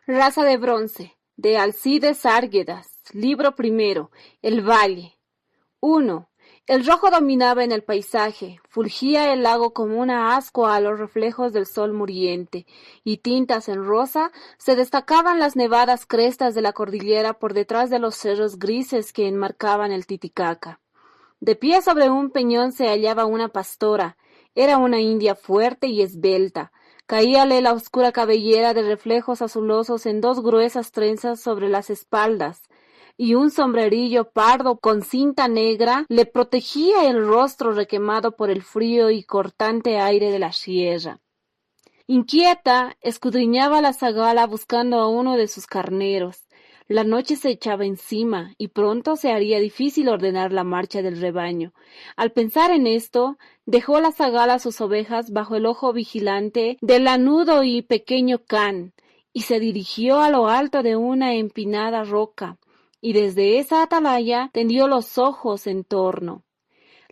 Raza de bronce, de Alcides Árguedas, libro primero, El Valle. 1. El rojo dominaba en el paisaje, fulgía el lago como una ascua a los reflejos del sol muriente, y tintas en rosa se destacaban las nevadas crestas de la cordillera por detrás de los cerros grises que enmarcaban el Titicaca. De pie sobre un peñón se hallaba una pastora. Era una india fuerte y esbelta. Caíale la oscura cabellera de reflejos azulosos en dos gruesas trenzas sobre las espaldas, y un sombrerillo pardo con cinta negra le protegía el rostro requemado por el frío y cortante aire de la sierra. Inquieta, escudriñaba la zagala buscando a uno de sus carneros. La noche se echaba encima y pronto se haría difícil ordenar la marcha del rebaño. Al pensar en esto, dejó la zagala a sus ovejas bajo el ojo vigilante del lanudo y pequeño can, y se dirigió a lo alto de una empinada roca, y desde esa atalaya tendió los ojos en torno.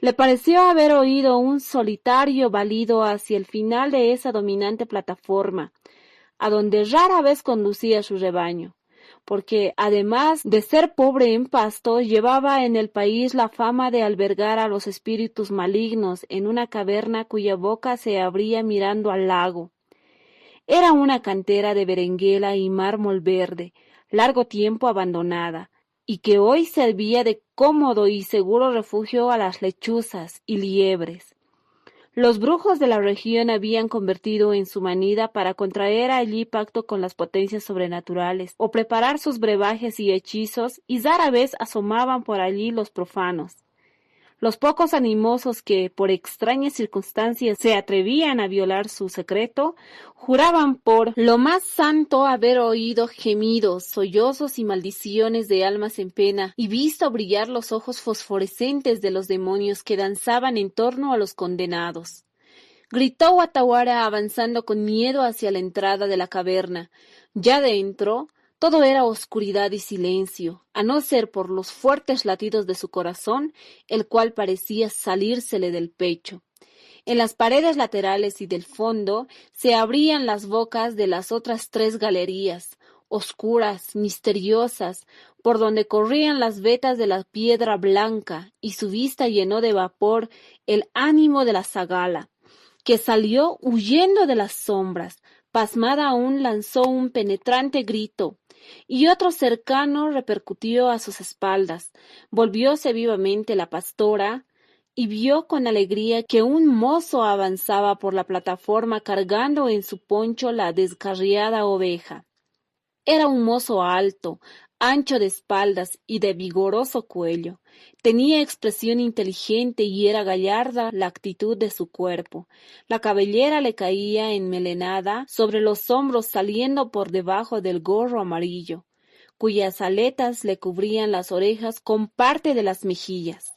Le pareció haber oído un solitario balido hacia el final de esa dominante plataforma, a donde rara vez conducía su rebaño, porque además de ser pobre en pasto, llevaba en el país la fama de albergar a los espíritus malignos en una caverna cuya boca se abría mirando al lago. Era una cantera de berenguela y mármol verde, largo tiempo abandonada, y que hoy servía de cómodo y seguro refugio a las lechuzas y liebres. Los brujos de la región habían convertido en su manida para contraer allí pacto con las potencias sobrenaturales, o preparar sus brebajes y hechizos, y rara vez asomaban por allí los profanos. Los pocos animosos que, por extrañas circunstancias, se atrevían a violar su secreto, juraban por lo más santo haber oído gemidos, sollozos y maldiciones de almas en pena, y visto brillar los ojos fosforescentes de los demonios que danzaban en torno a los condenados. Gritó Guataguara avanzando con miedo hacia la entrada de la caverna. Ya dentro, todo era oscuridad y silencio, a no ser por los fuertes latidos de su corazón, el cual parecía salírsele del pecho. En las paredes laterales y del fondo se abrían las bocas de las otras tres galerías, oscuras, misteriosas, por donde corrían las vetas de la piedra blanca, y su vista llenó de vapor el ánimo de la zagala, que salió huyendo de las sombras. Pasmada aún lanzó un penetrante grito, y otro cercano repercutió a sus espaldas. Volvióse vivamente la pastora, y vio con alegría que un mozo avanzaba por la plataforma cargando en su poncho la descarriada oveja. Era un mozo alto, ancho de espaldas y de vigoroso cuello. Tenía expresión inteligente y era gallarda la actitud de su cuerpo. La cabellera le caía enmelenada sobre los hombros saliendo por debajo del gorro amarillo, cuyas aletas le cubrían las orejas con parte de las mejillas.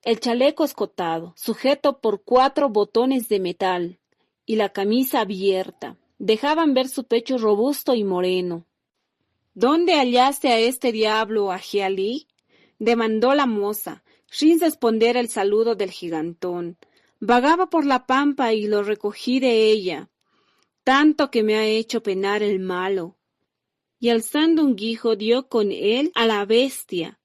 El chaleco escotado, sujeto por 4 botones de metal, y la camisa abierta, dejaban ver su pecho robusto y moreno. —¿Dónde hallaste a este diablo, Ajialí? —demandó la moza, sin responder el saludo del gigantón. —Vagaba por la pampa y lo recogí de ella. Tanto que me ha hecho penar el malo. Y alzando un guijo dio con él a la bestia,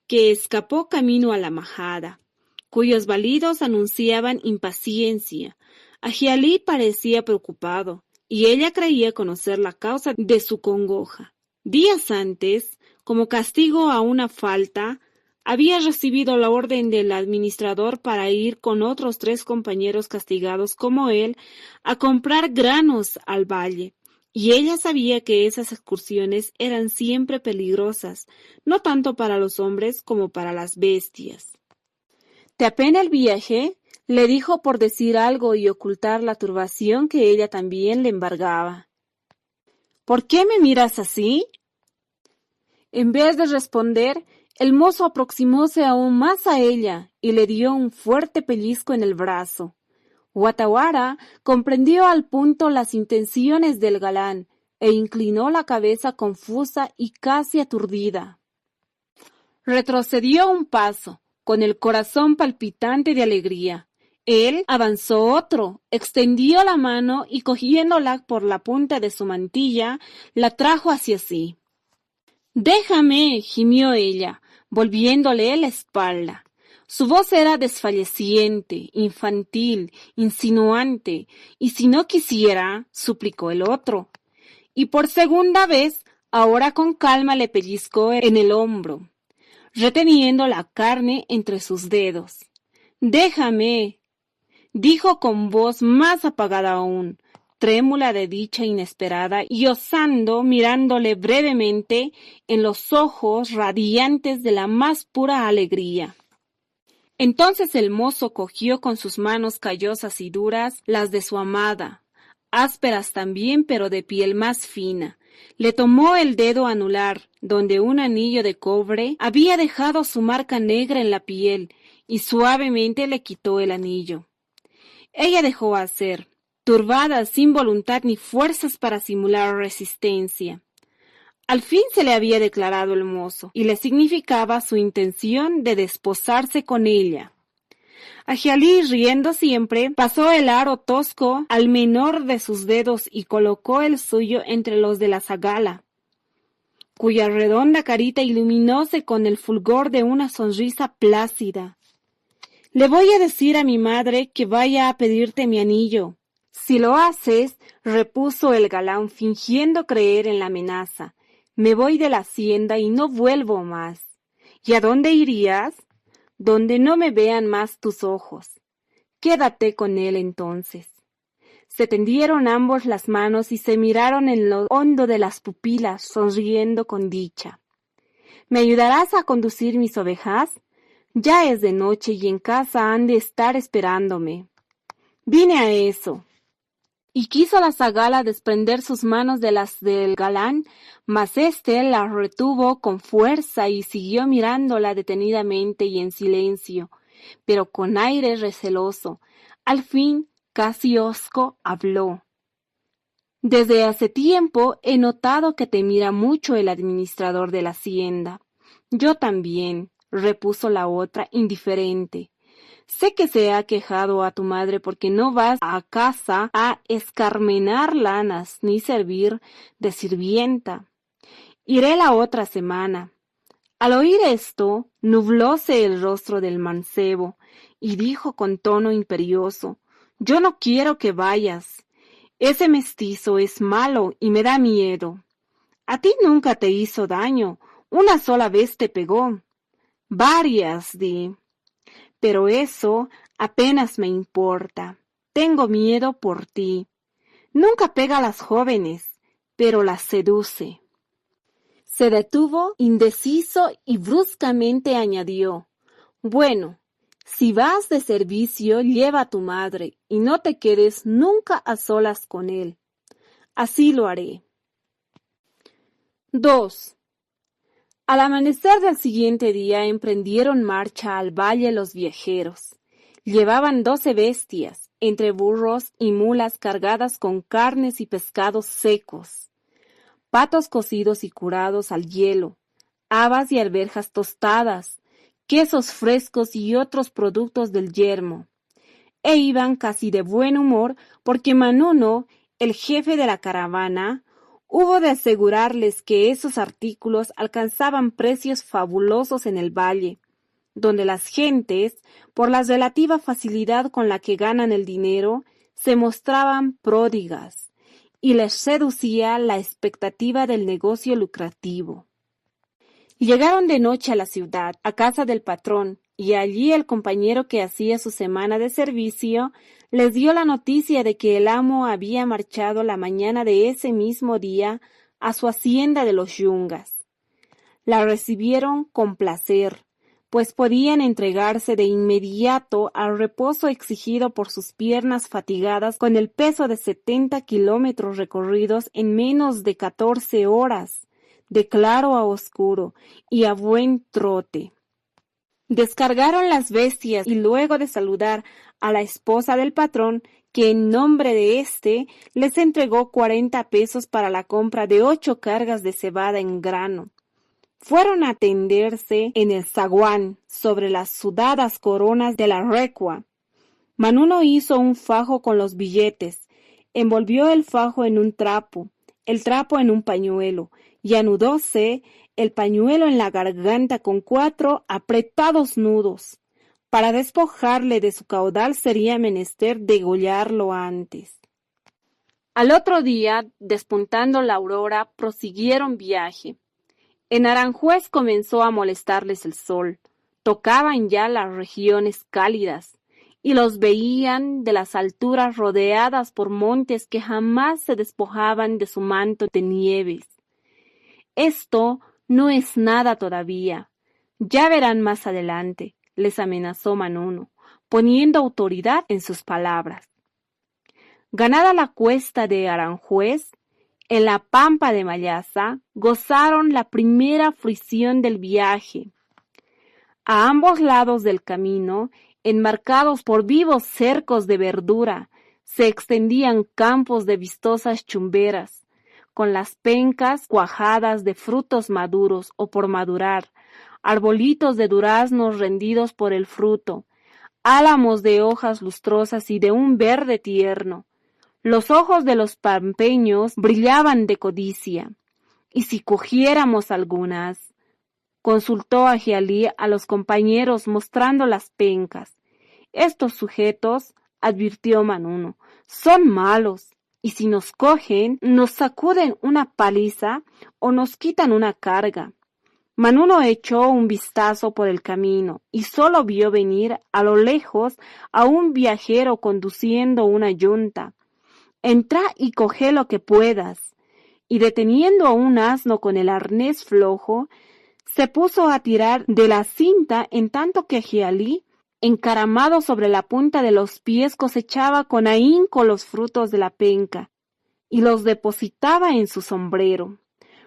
que escapó camino a la majada, cuyos balidos anunciaban impaciencia. Ajialí parecía preocupado, y ella creía conocer la causa de su congoja. Días antes, como castigo a una falta, había recibido la orden del administrador para ir con otros 3 compañeros castigados como él a comprar granos al valle, y ella sabía que esas excursiones eran siempre peligrosas, no tanto para los hombres como para las bestias. —¿Te apena el viaje? —le dijo por decir algo y ocultar la turbación que ella también le embargaba. —¿Por qué me miras así? En vez de responder, el mozo aproximóse aún más a ella y le dio un fuerte pellizco en el brazo. Guataguara comprendió al punto las intenciones del galán e inclinó la cabeza confusa y casi aturdida. Retrocedió un paso, con el corazón palpitante de alegría. Él avanzó otro, extendió la mano y cogiéndola por la punta de su mantilla, la trajo hacia sí. «Déjame», gimió ella, volviéndole la espalda. Su voz era desfalleciente, infantil, insinuante, y si no quisiera, suplicó el otro. Y por segunda vez, ahora con calma le pellizcó en el hombro, reteniendo la carne entre sus dedos. «Déjame», dijo con voz más apagada aún, trémula de dicha inesperada y osando mirándole brevemente en los ojos radiantes de la más pura alegría. Entonces el mozo cogió con sus manos callosas y duras las de su amada, ásperas también pero de piel más fina. Le tomó el dedo anular, donde un anillo de cobre había dejado su marca negra en la piel, y suavemente le quitó el anillo. Ella dejó hacer, turbada, sin voluntad ni fuerzas para simular resistencia. Al fin se le había declarado el mozo, y le significaba su intención de desposarse con ella. Ajialí, riendo siempre, pasó el aro tosco al menor de sus dedos y colocó el suyo entre los de la zagala, cuya redonda carita iluminóse con el fulgor de una sonrisa plácida. «Le voy a decir a mi madre que vaya a pedirte mi anillo». «Si lo haces», repuso el galán fingiendo creer en la amenaza, «me voy de la hacienda y no vuelvo más». «¿Y a dónde irías?» «Donde no me vean más tus ojos». «Quédate con él entonces». Se tendieron ambos las manos y se miraron en lo hondo de las pupilas, sonriendo con dicha. «¿Me ayudarás a conducir mis ovejas? Ya es de noche y en casa han de estar esperándome». «Vine a eso». Y quiso la zagala desprender sus manos de las del galán, mas éste la retuvo con fuerza y siguió mirándola detenidamente y en silencio, pero con aire receloso. Al fin, casi hosco, habló. «Desde hace tiempo he notado que te mira mucho el administrador de la hacienda». «Yo también», repuso la otra, indiferente. «Sé que se ha quejado a tu madre porque no vas a casa a escarmenar lanas ni servir de sirvienta. Iré la otra semana». Al oír esto, nublóse el rostro del mancebo y dijo con tono imperioso: «Yo no quiero que vayas. Ese mestizo es malo y me da miedo. A ti nunca te hizo daño, una sola vez te pegó». «Varias, di». «Pero eso apenas me importa. Tengo miedo por ti. Nunca pega a las jóvenes, pero las seduce». Se detuvo indeciso y bruscamente añadió: «Bueno, si vas de servicio, lleva a tu madre y no te quedes nunca a solas con él». «Así lo haré». 2. Al amanecer del siguiente día emprendieron marcha al valle los viajeros. Llevaban 12 bestias, entre burros y mulas cargadas con carnes y pescados secos, patos cocidos y curados al hielo, habas y alberjas tostadas, quesos frescos y otros productos del yermo. E iban casi de buen humor porque Manuno, el jefe de la caravana, hubo de asegurarles que esos artículos alcanzaban precios fabulosos en el valle, donde las gentes, por la relativa facilidad con la que ganan el dinero, se mostraban pródigas, y les seducía la expectativa del negocio lucrativo. Llegaron de noche a la ciudad, a casa del patrón, y allí el compañero que hacía su semana de servicio les dio la noticia de que el amo había marchado la mañana de ese mismo día a su hacienda de los Yungas. La recibieron con placer, pues podían entregarse de inmediato al reposo exigido por sus piernas fatigadas con el peso de 70 kilómetros recorridos en menos de 14 horas, de claro a oscuro y a buen trote. Descargaron las bestias y luego de saludar a la esposa del patrón, que en nombre de éste les entregó 40 pesos para la compra de 8 cargas de cebada en grano, fueron a tenderse en el zaguán sobre las sudadas coronas de la recua. Manuno hizo un fajo con los billetes, envolvió el fajo en un trapo, el trapo en un pañuelo, y anudóse el pañuelo en la garganta con 4 apretados nudos. Para despojarle de su caudal sería menester degollarlo antes. Al otro día, despuntando la aurora, prosiguieron viaje. En Aranjuez comenzó a molestarles el sol. Tocaban ya las regiones cálidas, y los veían de las alturas rodeadas por montes que jamás se despojaban de su manto de nieves. Esto no es nada todavía. Ya verán más adelante, les amenazó Manuno, poniendo autoridad en sus palabras. Ganada la cuesta de Aranjuez, en la pampa de Mallaza, gozaron la primera fruición del viaje. A ambos lados del camino, enmarcados por vivos cercos de verdura, se extendían campos de vistosas chumberas, con las pencas cuajadas de frutos maduros o por madurar, arbolitos de duraznos rendidos por el fruto, álamos de hojas lustrosas y de un verde tierno. Los ojos de los pampeños brillaban de codicia. ¿Y si cogiéramos algunas? Consultó Agialí a los compañeros mostrando las pencas. Estos sujetos, advirtió Manuno, son malos, y si nos cogen, nos sacuden una paliza o nos quitan una carga. Manuno echó un vistazo por el camino y solo vio venir a lo lejos a un viajero conduciendo una yunta. Entra y coge lo que puedas. Y deteniendo a un asno con el arnés flojo, se puso a tirar de la cinta en tanto que Agialí, encaramado sobre la punta de los pies, cosechaba con ahínco los frutos de la penca y los depositaba en su sombrero.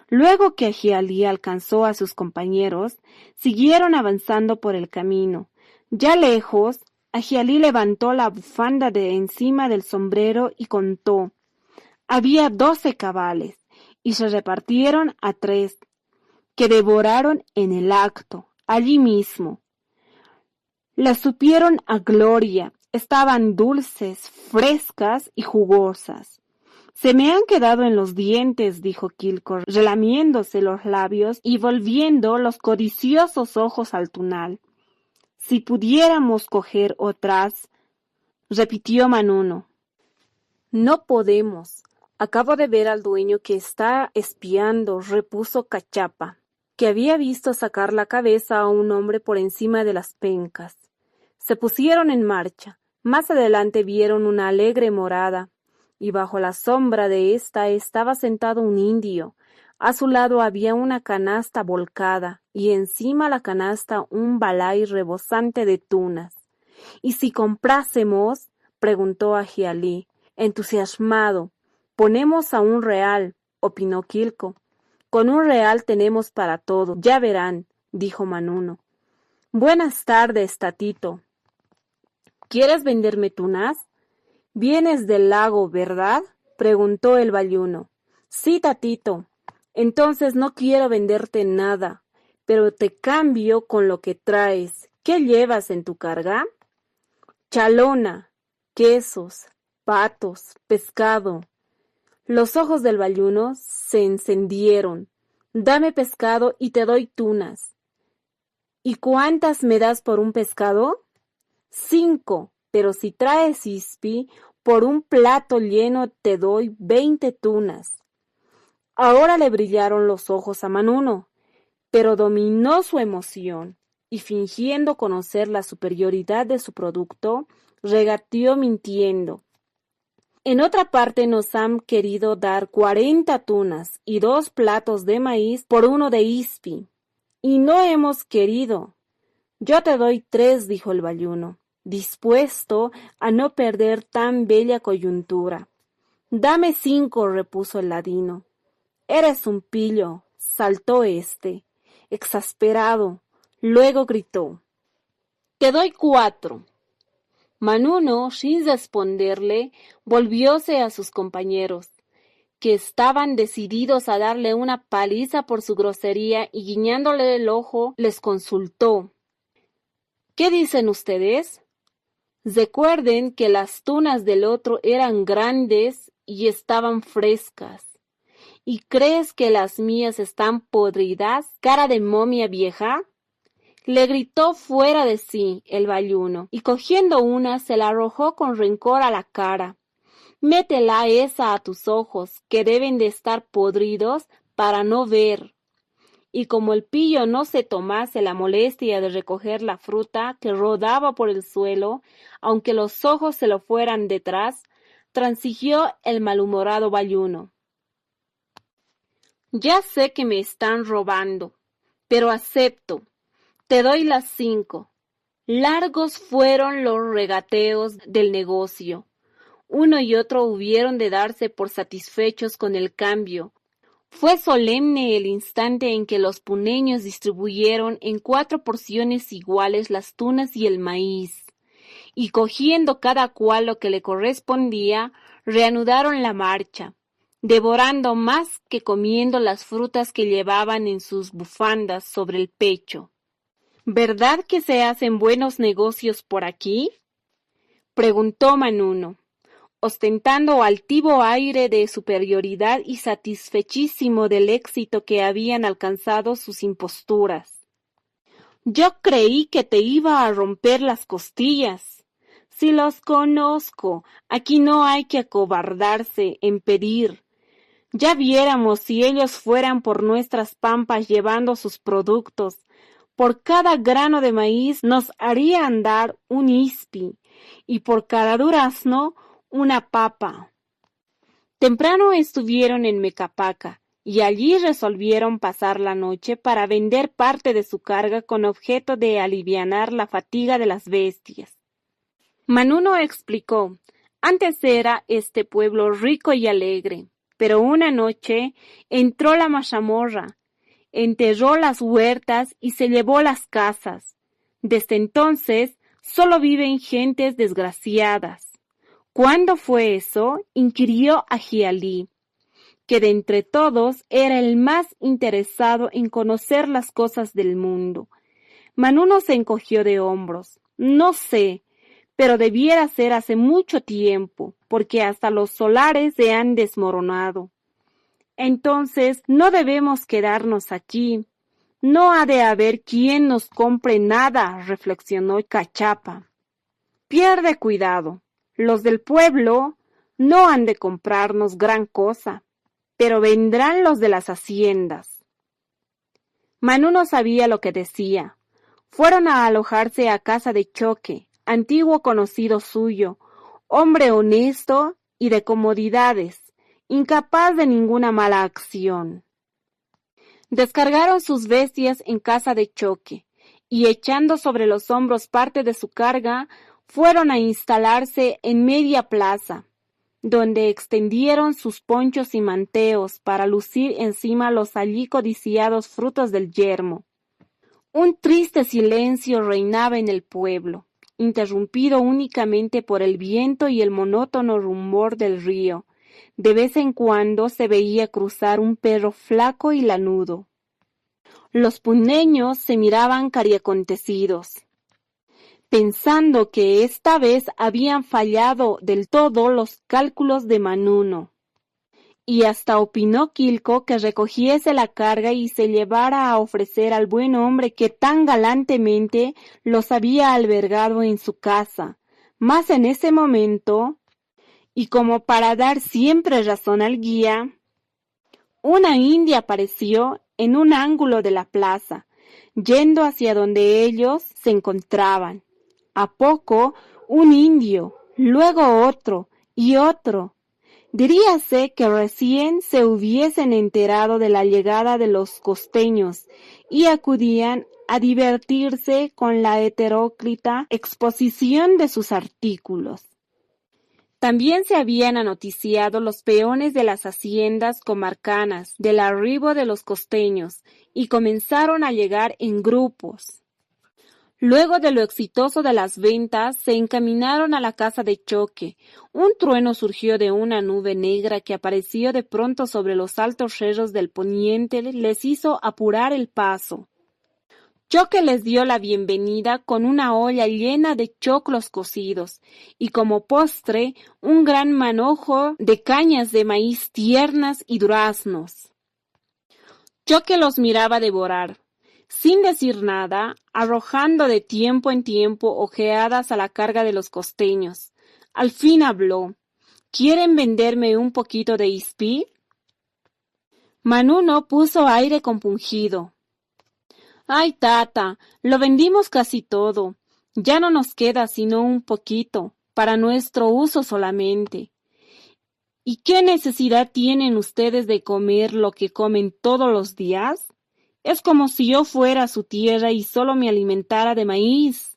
Luego que Agialí alcanzó a sus compañeros, siguieron avanzando por el camino. Ya lejos, Agialí levantó la bufanda de encima del sombrero y contó. Había 12 cabales, y se repartieron a 3, que devoraron en el acto, allí mismo. Las supieron a gloria, estaban dulces, frescas y jugosas. Se me han quedado en los dientes, dijo Quilco, relamiéndose los labios y volviendo los codiciosos ojos al tunal. Si pudiéramos coger otras, repitió Manuno. No podemos. Acabo de ver al dueño que está espiando, repuso Cachapa, que había visto sacar la cabeza a un hombre por encima de las pencas. Se pusieron en marcha. Más adelante vieron una alegre morada, y bajo la sombra de ésta estaba sentado un indio. A su lado había una canasta volcada, y encima la canasta un balay rebosante de tunas. ¿Y si comprásemos? Preguntó Agialí, entusiasmado. Ponemos a $1, opinó Quilco. Con $1 tenemos para todo, ya verán, dijo Manuno. Buenas tardes, Tatito. ¿Quieres venderme tunas? ¿Vienes del lago, verdad? Preguntó el bayuno. Sí, Tatito. Entonces no quiero venderte nada, pero te cambio con lo que traes. ¿Qué llevas en tu carga? Chalona, quesos, patos, pescado. Los ojos del bayuno se encendieron. Dame pescado y te doy tunas. ¿Y cuántas me das por un pescado? 5, pero si traes ispi, por un plato lleno te doy 20 tunas. Ahora le brillaron los ojos a Manuno, pero dominó su emoción y fingiendo conocer la superioridad de su producto, regateó mintiendo. En otra parte nos han querido dar 40 tunas y 2 platos de maíz por 1 de ispi, y no hemos querido. Yo te doy 3, dijo el bayuno, dispuesto a no perder tan bella coyuntura. Dame 5, repuso el ladino. Eres un pillo, saltó éste, exasperado. Luego gritó. Te doy 4. Manuno, sin responderle, volvióse a sus compañeros, que estaban decididos a darle una paliza por su grosería, y guiñándole el ojo, les consultó. ¿Qué dicen ustedes? Recuerden que las tunas del otro eran grandes y estaban frescas. ¿Y crees que las mías están podridas, cara de momia vieja? Le gritó fuera de sí el bayuno, y cogiendo una se la arrojó con rencor a la cara. Métela esa a tus ojos, que deben de estar podridos para no ver. Y como el pillo no se tomase la molestia de recoger la fruta que rodaba por el suelo, aunque los ojos se lo fueran detrás, transigió el malhumorado bayuno. Ya sé que me están robando, pero acepto. Te doy las 5. Largos fueron los regateos del negocio. Uno y otro hubieron de darse por satisfechos con el cambio. Fue solemne el instante en que los puneños distribuyeron en 4 porciones iguales las tunas y el maíz, y cogiendo cada cual lo que le correspondía, reanudaron la marcha, devorando más que comiendo las frutas que llevaban en sus bufandas sobre el pecho. ¿Verdad que se hacen buenos negocios por aquí?, preguntó Manuno, ostentando altivo aire de superioridad y satisfechísimo del éxito que habían alcanzado sus imposturas. Yo creí que te iba a romper las costillas. Si los conozco, aquí no hay que acobardarse en pedir. Ya viéramos si ellos fueran por nuestras pampas llevando sus productos. Por cada grano de maíz nos harían dar un ispi, y por cada durazno una papa. Temprano estuvieron en Mecapaca, y allí resolvieron pasar la noche para vender parte de su carga con objeto de alivianar la fatiga de las bestias. Manuno explicó, antes era este pueblo rico y alegre, pero una noche entró la mazamorra, enterró las huertas y se llevó las casas. Desde entonces solo viven gentes desgraciadas. ¿Cuándo fue eso?, inquirió Ajialí, que de entre todos era el más interesado en conocer las cosas del mundo. Manuno se encogió de hombros. No sé, pero debiera ser hace mucho tiempo, porque hasta los solares se han desmoronado. Entonces no debemos quedarnos aquí. No ha de haber quien nos compre nada, reflexionó Cachapa. Pierde cuidado. Los del pueblo no han de comprarnos gran cosa, pero vendrán los de las haciendas. Manuno sabía lo que decía. Fueron a alojarse a casa de Choque, antiguo conocido suyo, hombre honesto y de comodidades, incapaz de ninguna mala acción. Descargaron sus bestias en casa de Choque, y echando sobre los hombros parte de su carga, fueron a instalarse en media plaza, donde extendieron sus ponchos y manteos para lucir encima los allí codiciados frutos del yermo. Un triste silencio reinaba en el pueblo, interrumpido únicamente por el viento y el monótono rumor del río. De vez en cuando se veía cruzar un perro flaco y lanudo. Los puneños se miraban cariacontecidos, pensando que esta vez habían fallado del todo los cálculos de Manuno. Y hasta opinó Quilco que recogiese la carga y se llevara a ofrecer al buen hombre que tan galantemente los había albergado en su casa. Mas en ese momento, y como para dar siempre razón al guía, una india apareció en un ángulo de la plaza, yendo hacia donde ellos se encontraban. A poco, un indio, luego otro y otro. Diríase que recién se hubiesen enterado de la llegada de los costeños y acudían a divertirse con la heteróclita exposición de sus artículos. También se habían anoticiado los peones de las haciendas comarcanas del arribo de los costeños y comenzaron a llegar en grupos. Luego de lo exitoso de las ventas, se encaminaron a la casa de Choque. Un trueno surgió de una nube negra que apareció de pronto sobre los altos cerros del poniente, les hizo apurar el paso. Choque les dio la bienvenida con una olla llena de choclos cocidos y como postre un gran manojo de cañas de maíz tiernas y duraznos. Choque los miraba devorar, sin decir nada, arrojando de tiempo en tiempo ojeadas a la carga de los costeños. Al fin habló. ¿Quieren venderme un poquito de ispí? Manuno puso aire compungido. Ay, tata, lo vendimos casi todo. Ya no nos queda sino un poquito, para nuestro uso solamente. ¿Y qué necesidad tienen ustedes de comer lo que comen todos los días? Es como si yo fuera a su tierra y solo me alimentara de maíz.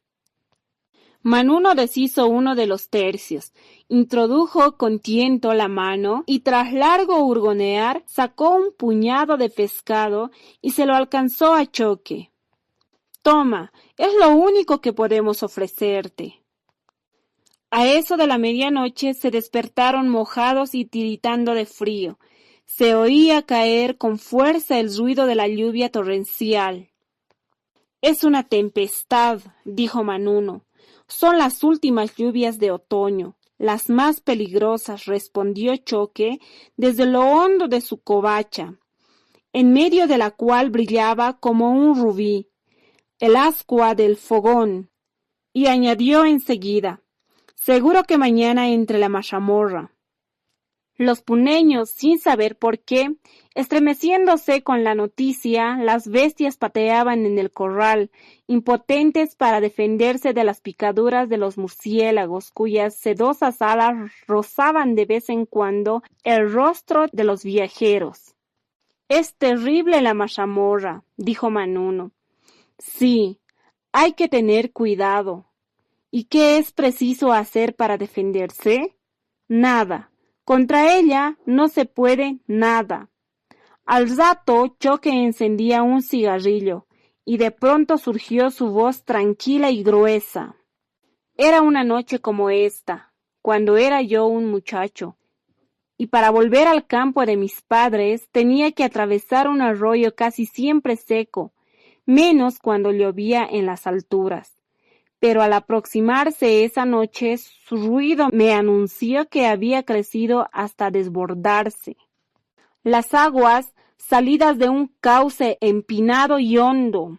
Manuno deshizo uno de los tercios, introdujo con tiento la mano y tras largo hurgonear sacó un puñado de pescado y se lo alcanzó a Choque. Toma, es lo único que podemos ofrecerte. A eso de la medianoche se despertaron mojados y tiritando de frío. Se oía caer con fuerza el ruido de la lluvia torrencial. Es una tempestad, dijo Manuno. Son las últimas lluvias de otoño, las más peligrosas, respondió Choque desde lo hondo de su covacha, en medio de la cual brillaba como un rubí el ascua del fogón, y añadió enseguida, seguro que mañana entre la mazamorra. Los puneños, sin saber por qué, estremeciéndose con la noticia, las bestias pateaban en el corral, impotentes para defenderse de las picaduras de los murciélagos, cuyas sedosas alas rozaban de vez en cuando el rostro de los viajeros. Es terrible la mazamorra, dijo Manuno. Sí, hay que tener cuidado. ¿Y qué es preciso hacer para defenderse? Nada. Contra ella no se puede nada. Al rato Choque encendía un cigarrillo y de pronto surgió su voz tranquila y gruesa. Era una noche como esta, cuando era yo un muchacho, y para volver al campo de mis padres tenía que atravesar un arroyo casi siempre seco, menos cuando llovía en las alturas. Pero al aproximarse esa noche, su ruido me anunció que había crecido hasta desbordarse. Las aguas, salidas de un cauce empinado y hondo,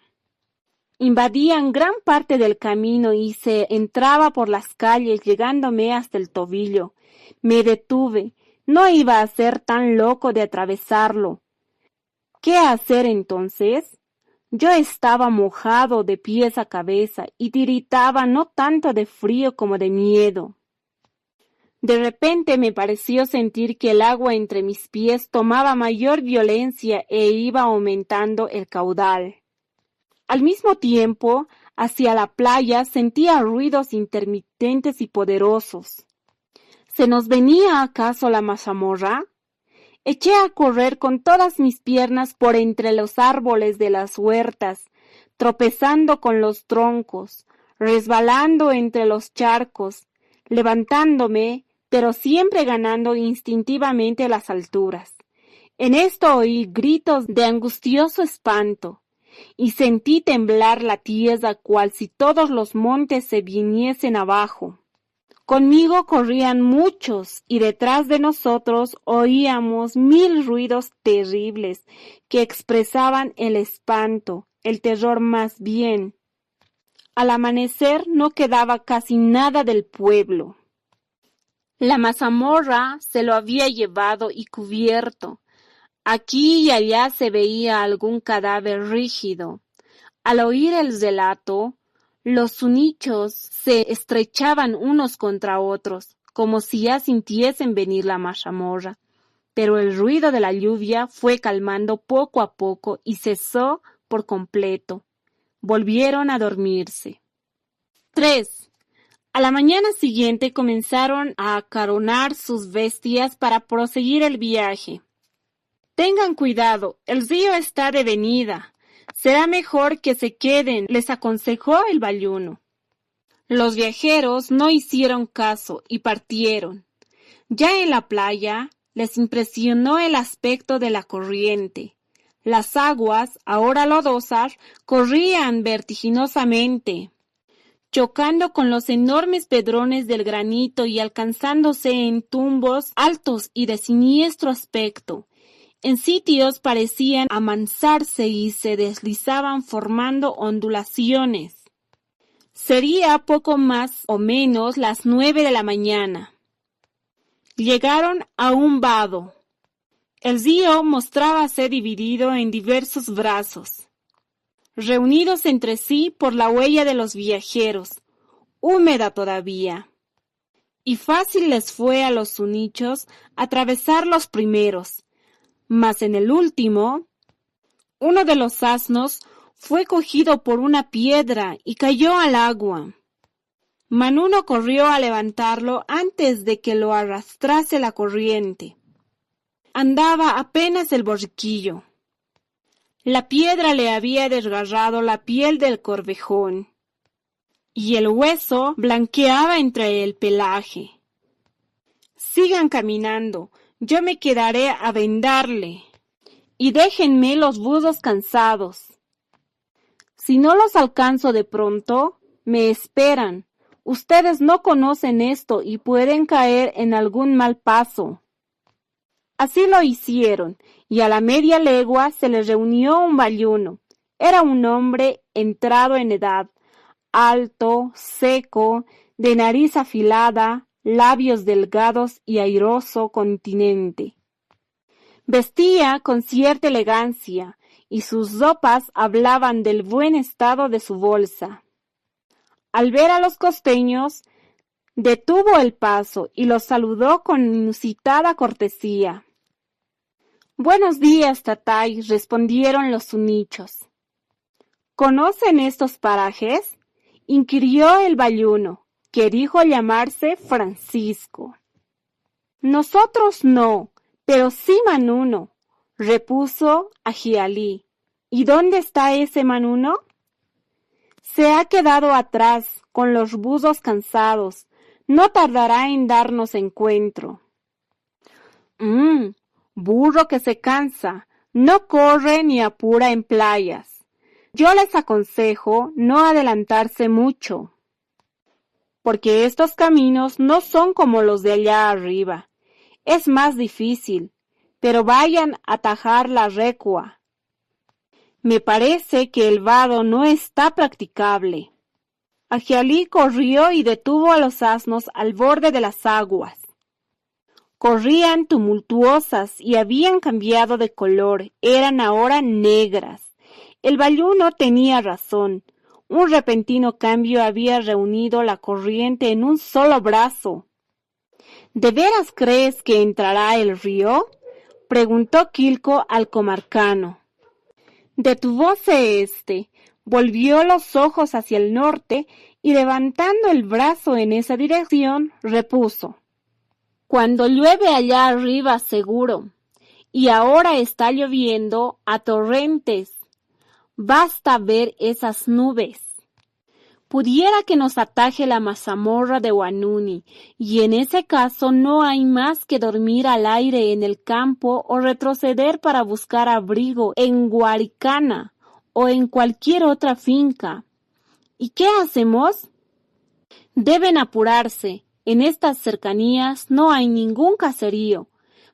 invadían gran parte del camino y se entraba por las calles llegándome hasta el tobillo. Me detuve. No iba a ser tan loco de atravesarlo. ¿Qué hacer entonces? Yo estaba mojado de pies a cabeza y tiritaba no tanto de frío como de miedo. De repente me pareció sentir que el agua entre mis pies tomaba mayor violencia e iba aumentando el caudal. Al mismo tiempo, hacia la playa sentía ruidos intermitentes y poderosos. ¿Se nos venía acaso la mazamorra? Eché a correr con todas mis piernas por entre los árboles de las huertas, tropezando con los troncos, resbalando entre los charcos, levantándome, pero siempre ganando instintivamente las alturas. En esto oí gritos de angustioso espanto, y sentí temblar la tierra cual si todos los montes se viniesen abajo. Conmigo corrían muchos y detrás de nosotros oíamos 1000 ruidos terribles que expresaban el espanto, el terror más bien. Al amanecer no quedaba casi nada del pueblo. La mazamorra se lo había llevado y cubierto. Aquí y allá se veía algún cadáver rígido. Al oír el relato, los sunichos se estrechaban unos contra otros, como si ya sintiesen venir la mazamorra. Pero el ruido de la lluvia fue calmando poco a poco y cesó por completo. Volvieron a dormirse. 3. A la mañana siguiente comenzaron a acaronar sus bestias para proseguir el viaje. Tengan cuidado, el río está de venida. Será mejor que se queden, les aconsejó el bayuno. Los viajeros no hicieron caso y partieron. Ya en la playa les impresionó el aspecto de la corriente. Las aguas, ahora lodosas, corrían vertiginosamente, chocando con los enormes pedrones del granito y alcanzándose en tumbos altos y de siniestro aspecto. En sitios parecían amansarse y se deslizaban formando ondulaciones. Sería poco más o menos las 9 de la mañana. Llegaron a un vado. El río mostrábase dividido en diversos brazos, reunidos entre sí por la huella de los viajeros, húmeda todavía. Y fácil les fue a los sunichos atravesar los primeros, mas en el último, uno de los asnos fue cogido por una piedra y cayó al agua. Manuno corrió a levantarlo antes de que lo arrastrase la corriente. Andaba apenas el borriquillo. La piedra le había desgarrado la piel del corvejón, y el hueso blanqueaba entre el pelaje. Sigan caminando, yo me quedaré a vendarle, y déjenme los buzos cansados. Si no los alcanzo de pronto, me esperan. Ustedes no conocen esto y pueden caer en algún mal paso. Así lo hicieron, y a la media legua se les reunió un bayuno. Era un hombre entrado en edad, alto, seco, de nariz afilada, labios delgados y airoso continente. Vestía con cierta elegancia, y sus ropas hablaban del buen estado de su bolsa. Al ver a los costeños, detuvo el paso y los saludó con inusitada cortesía. «Buenos días, tatay», respondieron los sunichos. «¿Conocen estos parajes?», inquirió el bayuno, que dijo llamarse Francisco. «Nosotros no, pero sí Manuno», repuso Ajialí. «¿Y dónde está ese Manuno?». «Se ha quedado atrás, con los buzos cansados. No tardará en darnos encuentro». Burro que se cansa, no corre ni apura en playas. Yo les aconsejo no adelantarse mucho, porque estos caminos no son como los de allá arriba. Es más difícil, pero vayan a tajar la recua. Me parece que el vado no está practicable. Ajialí corrió y detuvo a los asnos al borde de las aguas. Corrían tumultuosas y habían cambiado de color, eran ahora negras. El bayuno tenía razón. Un repentino cambio había reunido la corriente en un solo brazo. ¿De veras crees que entrará el río?, preguntó Quilco al comarcano. Detúvose éste, volvió los ojos hacia el norte y levantando el brazo en esa dirección, repuso: «Cuando llueve allá arriba seguro, y ahora está lloviendo a torrentes. Basta ver esas nubes. Pudiera que nos ataje la mazamorra de Huanuni, y en ese caso no hay más que dormir al aire en el campo o retroceder para buscar abrigo en Guaricana o en cualquier otra finca. ¿Y qué hacemos? Deben apurarse. En estas cercanías no hay ningún caserío.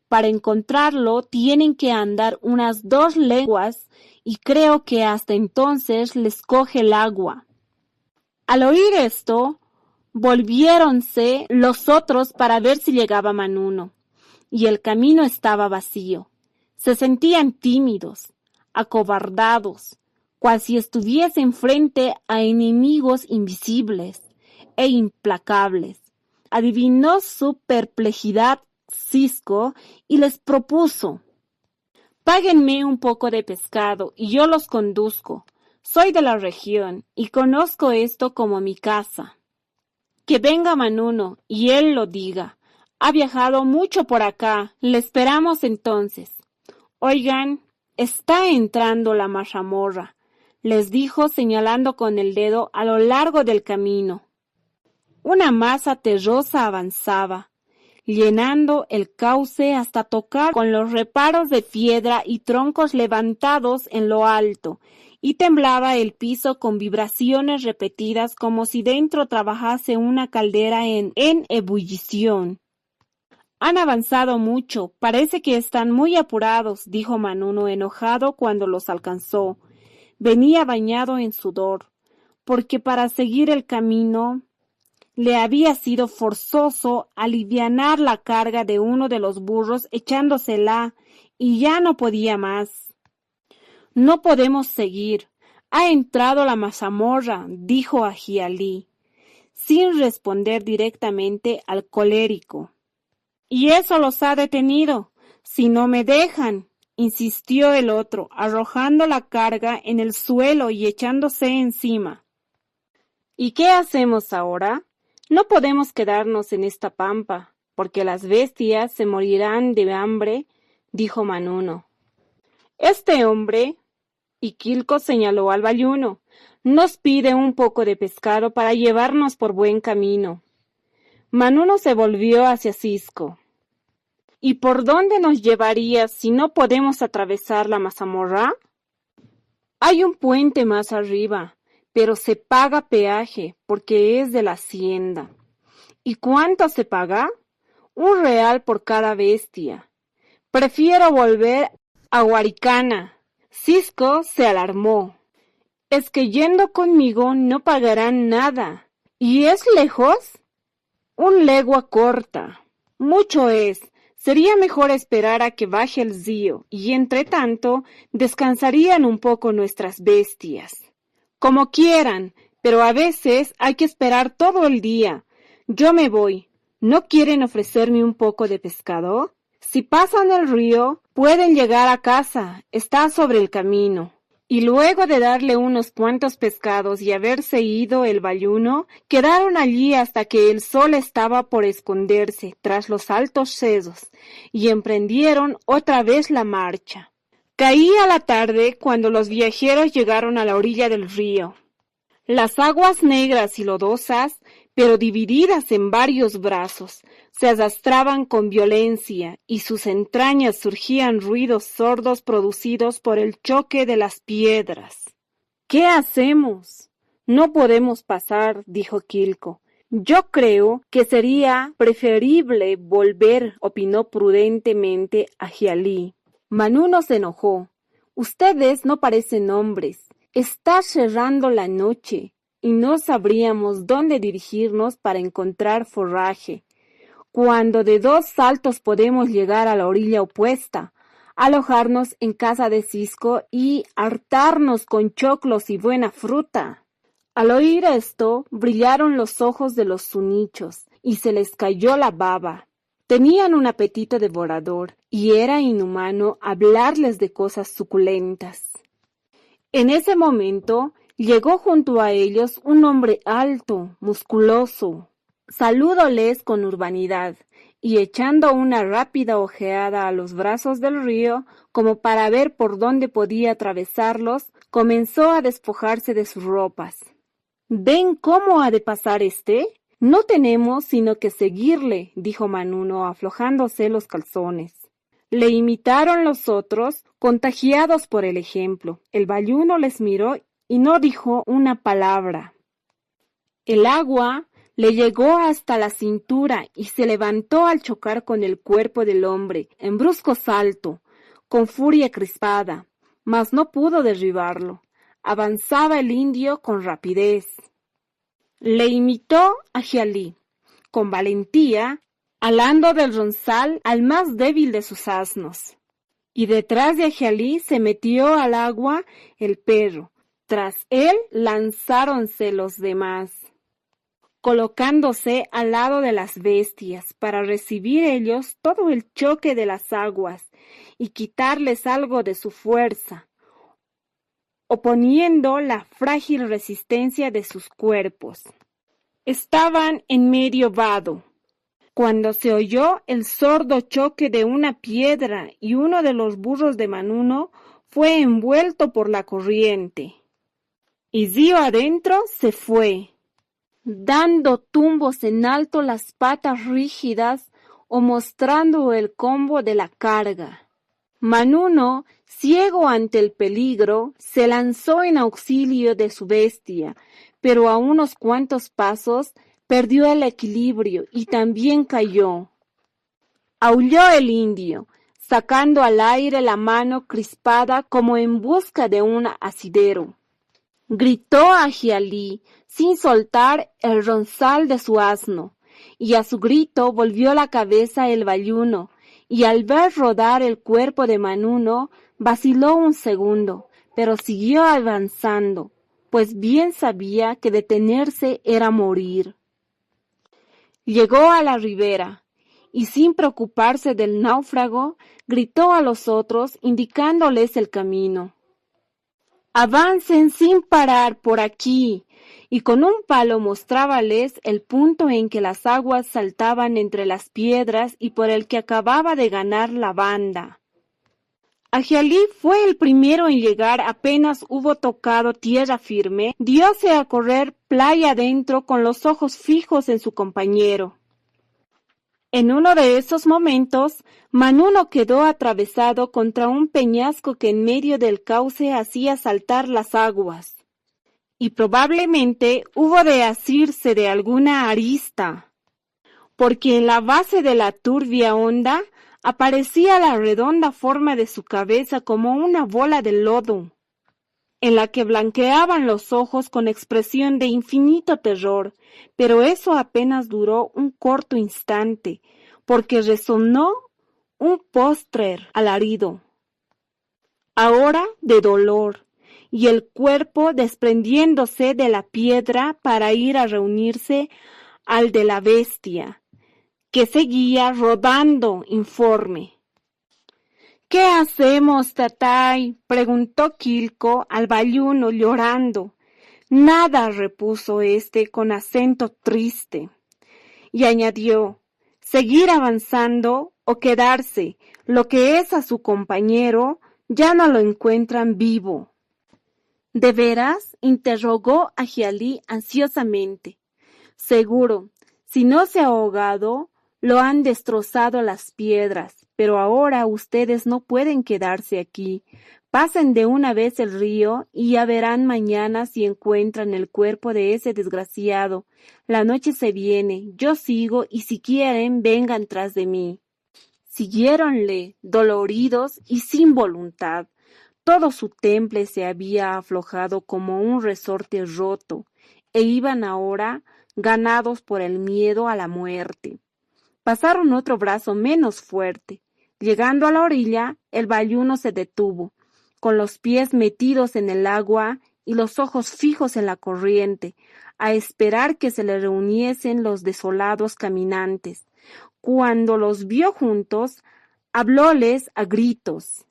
Para encontrarlo tienen que andar unas 2 leguas y creo que hasta entonces les coge el agua». Al oír esto, volviéronse los otros para ver si llegaba Manuno, y el camino estaba vacío. Se sentían tímidos, acobardados, cual si estuviesen frente a enemigos invisibles e implacables. Adivinó su perplejidad Cisco y les propuso: «Páguenme un poco de pescado y yo los conduzco. Soy de la región y conozco esto como mi casa». «Que venga Manuno y él lo diga. Ha viajado mucho por acá. Le esperamos entonces». «Oigan, está entrando la mazamorra», les dijo señalando con el dedo a lo largo del camino. Una masa terrosa avanzaba. llenando el cauce hasta tocar con los reparos de piedra y troncos levantados en lo alto, y temblaba el piso con vibraciones repetidas como si dentro trabajase una caldera en ebullición. Han avanzado mucho, parece que están muy apurados, dijo Manuno enojado cuando los alcanzó. Venía bañado en sudor, porque para seguir el camino le había sido forzoso alivianar la carga de uno de los burros echándosela, y ya no podía más. No podemos seguir. Ha entrado la mazamorra, dijo Ahialí, sin responder directamente al colérico. Y eso los ha detenido. Si no me dejan, insistió el otro, arrojando la carga en el suelo y echándose encima. ¿Y qué hacemos ahora? No podemos quedarnos en esta pampa, porque las bestias se morirán de hambre, dijo Manuno. Este hombre, y Quilco señaló al bayuno, nos pide un poco de pescado para llevarnos por buen camino. Manuno se volvió hacia Cisco. ¿Y por dónde nos llevarías si no podemos atravesar la mazamorra? Hay un puente más arriba, pero se paga peaje porque es de la hacienda. ¿Y cuánto se paga? 1 real por cada bestia. Prefiero volver a Huaricana. Cisco se alarmó. Es que yendo conmigo no pagarán nada. ¿Y es lejos? 1 legua corta. Mucho es. Sería mejor esperar a que baje el río, y entre tanto descansarían un poco nuestras bestias. Como quieran, pero a veces hay que esperar todo el día. Yo me voy. ¿No quieren ofrecerme un poco de pescado? Si pasan el río, pueden llegar a casa, está sobre el camino. Y luego de darle unos cuantos pescados y haberse ido el bayuno, quedaron allí hasta que el sol estaba por esconderse tras los altos cedros, y emprendieron otra vez la marcha. Caía la tarde cuando los viajeros llegaron a la orilla del río. Las aguas negras y lodosas, pero divididas en varios brazos, se arrastraban con violencia, y sus entrañas surgían ruidos sordos producidos por el choque de las piedras. ¿Qué hacemos? No podemos pasar, dijo Quilco. Yo creo que sería preferible volver, opinó prudentemente Ahialí. Manuno se enojó. Ustedes no parecen hombres. Está cerrando la noche y no sabríamos dónde dirigirnos para encontrar forraje, cuando de 2 saltos podemos llegar a la orilla opuesta, alojarnos en casa de Cisco y hartarnos con choclos y buena fruta. Al oír esto, brillaron los ojos de los sunichos y se les cayó la baba. Tenían un apetito devorador y era inhumano hablarles de cosas suculentas. En ese momento llegó junto a ellos un hombre alto, musculoso. Saludóles con urbanidad y echando una rápida ojeada a los brazos del río, como para ver por dónde podía atravesarlos, comenzó a despojarse de sus ropas. ¿Ven cómo ha de pasar este? No tenemos sino que seguirle, dijo Manuno, aflojándose los calzones. Le imitaron los otros, contagiados por el ejemplo. El bayuno les miró y no dijo una palabra. El agua le llegó hasta la cintura y se levantó al chocar con el cuerpo del hombre, en brusco salto, con furia crispada, mas no pudo derribarlo. Avanzaba el indio con rapidez. Le imitó Ahialí, con valentía, alando del ronzal al más débil de sus asnos. Y detrás de Ahialí se metió al agua el perro. Tras él lanzáronse los demás, colocándose al lado de las bestias para recibir ellos todo el choque de las aguas y quitarles algo de su fuerza, oponiendo la frágil resistencia de sus cuerpos. Estaban en medio vado, cuando se oyó el sordo choque de una piedra y uno de los burros de Manuno fue envuelto por la corriente. Y río adentro se fue, dando tumbos en alto las patas rígidas, o mostrando el combo de la carga. Manuno, ciego ante el peligro, se lanzó en auxilio de su bestia, pero a unos cuantos pasos perdió el equilibrio y también cayó. Aulló el indio, sacando al aire la mano crispada como en busca de un asidero. Gritó a Hialí sin soltar el ronzal de su asno, y a su grito volvió la cabeza el bayuno, y al ver rodar el cuerpo de Manuno, vaciló un segundo, pero siguió avanzando, pues bien sabía que detenerse era morir. Llegó a la ribera, y sin preocuparse del náufrago, gritó a los otros, indicándoles el camino. «Avancen sin parar por aquí», y con un palo mostrábales el punto en que las aguas saltaban entre las piedras y por el que acababa de ganar la banda. Ahialí fue el primero en llegar. Apenas hubo tocado tierra firme, dióse a correr playa adentro con los ojos fijos en su compañero. En uno de esos momentos, Manuno quedó atravesado contra un peñasco que en medio del cauce hacía saltar las aguas, y probablemente hubo de asirse de alguna arista, porque en la base de la turbia onda aparecía la redonda forma de su cabeza como una bola de lodo, en la que blanqueaban los ojos con expresión de infinito terror, pero eso apenas duró un corto instante, porque resonó un postrer alarido, ahora de dolor, y el cuerpo desprendiéndose de la piedra para ir a reunirse al de la bestia, que seguía rodando informe. «¿Qué hacemos, Tatay?», preguntó Quilco al bayuno llorando. «Nada», repuso éste con acento triste, y añadió: «seguir avanzando o quedarse. Lo que es a su compañero ya no lo encuentran vivo». «¿De veras?», interrogó Ahialí ansiosamente. «Seguro, si no se ha ahogado, lo han destrozado las piedras, pero ahora ustedes no pueden quedarse aquí. Pasen de una vez el río y ya verán mañana si encuentran el cuerpo de ese desgraciado. La noche se viene, yo sigo y si quieren vengan tras de mí». Siguiéronle, doloridos y sin voluntad. Todo su temple se había aflojado como un resorte roto, e iban ahora ganados por el miedo a la muerte. Pasaron otro brazo menos fuerte. Llegando a la orilla, el bayuno se detuvo, con los pies metidos en el agua y los ojos fijos en la corriente, a esperar que se le reuniesen los desolados caminantes. Cuando los vio juntos, hablóles a gritos.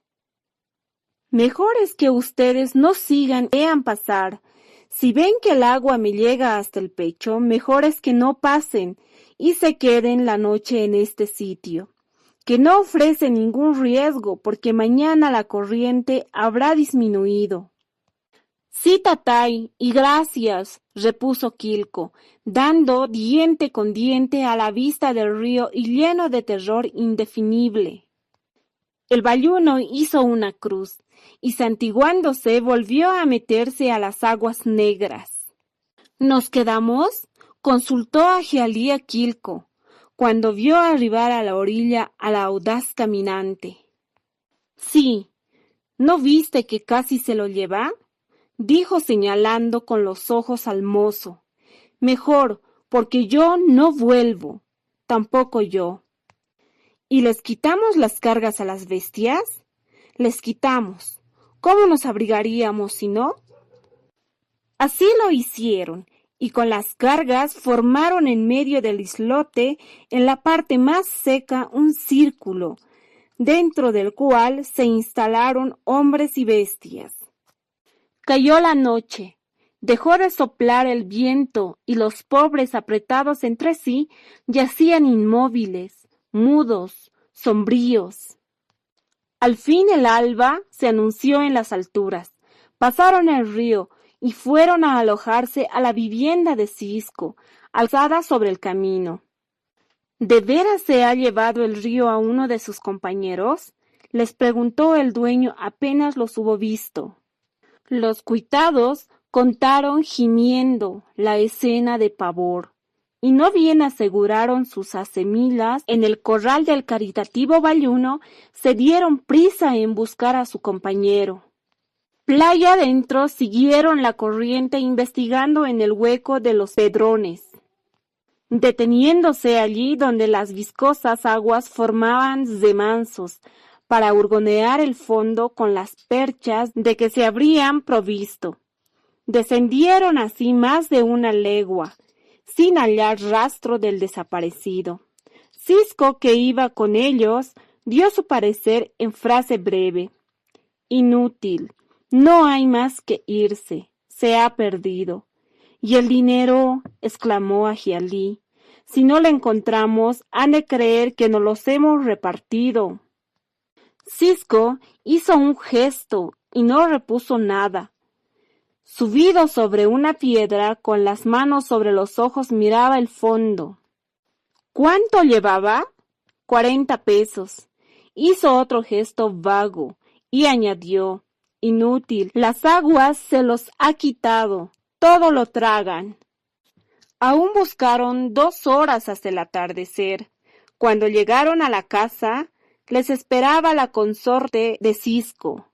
«Mejor es que ustedes no sigan, vean pasar. Si ven que el agua me llega hasta el pecho, mejor es que no pasen y se queden la noche en este sitio, que no ofrece ningún riesgo porque mañana la corriente habrá disminuido». «Sí, Tatay, y gracias», repuso Quilco, dando diente con diente a la vista del río y lleno de terror indefinible. El bayuno hizo una cruz, y santiguándose volvió a meterse a las aguas negras. «¿Nos quedamos?», consultó a Ahialí a Quilco, cuando vio arribar a la orilla al audaz caminante. «Sí, ¿no viste que casi se lo lleva?», dijo señalando con los ojos al mozo. «Mejor, porque yo no vuelvo, tampoco yo». «¿Y les quitamos las cargas a las bestias?». «Les quitamos. ¿Cómo nos abrigaríamos si no?». Así lo hicieron, y con las cargas formaron en medio del islote, en la parte más seca, un círculo, dentro del cual se instalaron hombres y bestias. Cayó la noche, dejó de soplar el viento, y los pobres, apretados entre sí, yacían inmóviles, mudos, sombríos. Al fin el alba se anunció en las alturas. Pasaron el río y fueron a alojarse a la vivienda de Cisco, alzada sobre el camino. ¿De veras se ha llevado el río a uno de sus compañeros? Les preguntó el dueño apenas los hubo visto. Los cuitados contaron gimiendo la escena de pavor, y no bien aseguraron sus acemilas en el corral del caritativo bayuno, se dieron prisa en buscar a su compañero. Playa adentro siguieron la corriente investigando en el hueco de los pedrones, deteniéndose allí donde las viscosas aguas formaban remansos para hurgonear el fondo con las perchas de que se habrían provisto. Descendieron así más de una legua, sin hallar rastro del desaparecido. Cisco, que iba con ellos, dio su parecer en frase breve. Inútil, no hay más que irse, se ha perdido. ¿Y el dinero? Exclamó Agialí. Si no lo encontramos, han de creer que nos los hemos repartido. Cisco hizo un gesto y no repuso nada. Subido sobre una piedra, con las manos sobre los ojos, miraba el fondo. ¿Cuánto llevaba? 40 pesos. Hizo otro gesto vago y añadió, inútil, las aguas se los ha quitado, todo lo tragan. Aún buscaron 2 horas hasta el atardecer. Cuando llegaron a la casa, les esperaba la consorte de Cisco,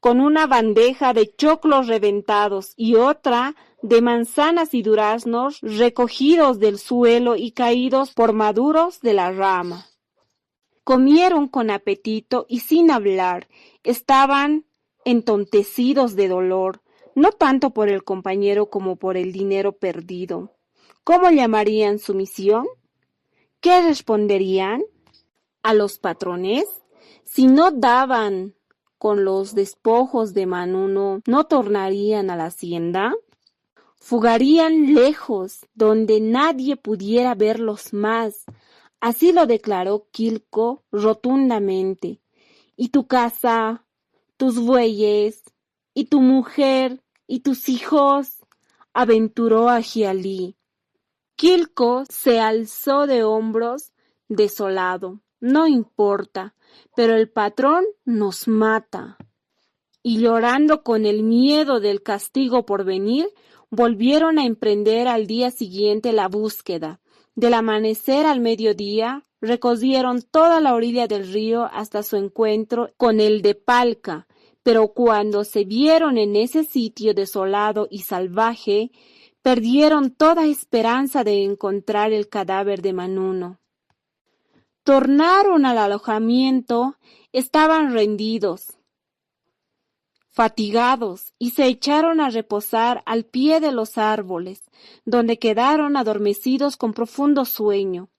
con una bandeja de choclos reventados y otra de manzanas y duraznos recogidos del suelo y caídos por maduros de la rama. Comieron con apetito y sin hablar. Estaban entontecidos de dolor, no tanto por el compañero como por el dinero perdido. ¿Cómo llamarían su misión? ¿Qué responderían a los patrones? Si no daban con los despojos de Manuno, ¿no tornarían a la hacienda? Fugarían lejos, donde nadie pudiera verlos más. Así lo declaró Quilco rotundamente. ¿Y tu casa, tus bueyes, y tu mujer, y tus hijos? Aventuró Agialí. Quilco se alzó de hombros desolado. No importa, pero el patrón nos mata. Y llorando con el miedo del castigo por venir, volvieron a emprender al día siguiente la búsqueda. Del amanecer al mediodía, recorrieron toda la orilla del río hasta su encuentro con el de Palca, pero cuando se vieron en ese sitio desolado y salvaje, perdieron toda esperanza de encontrar el cadáver de Manuno. Tornaron al alojamiento, estaban rendidos, fatigados, y se echaron a reposar al pie de los árboles, donde quedaron adormecidos con profundo sueño.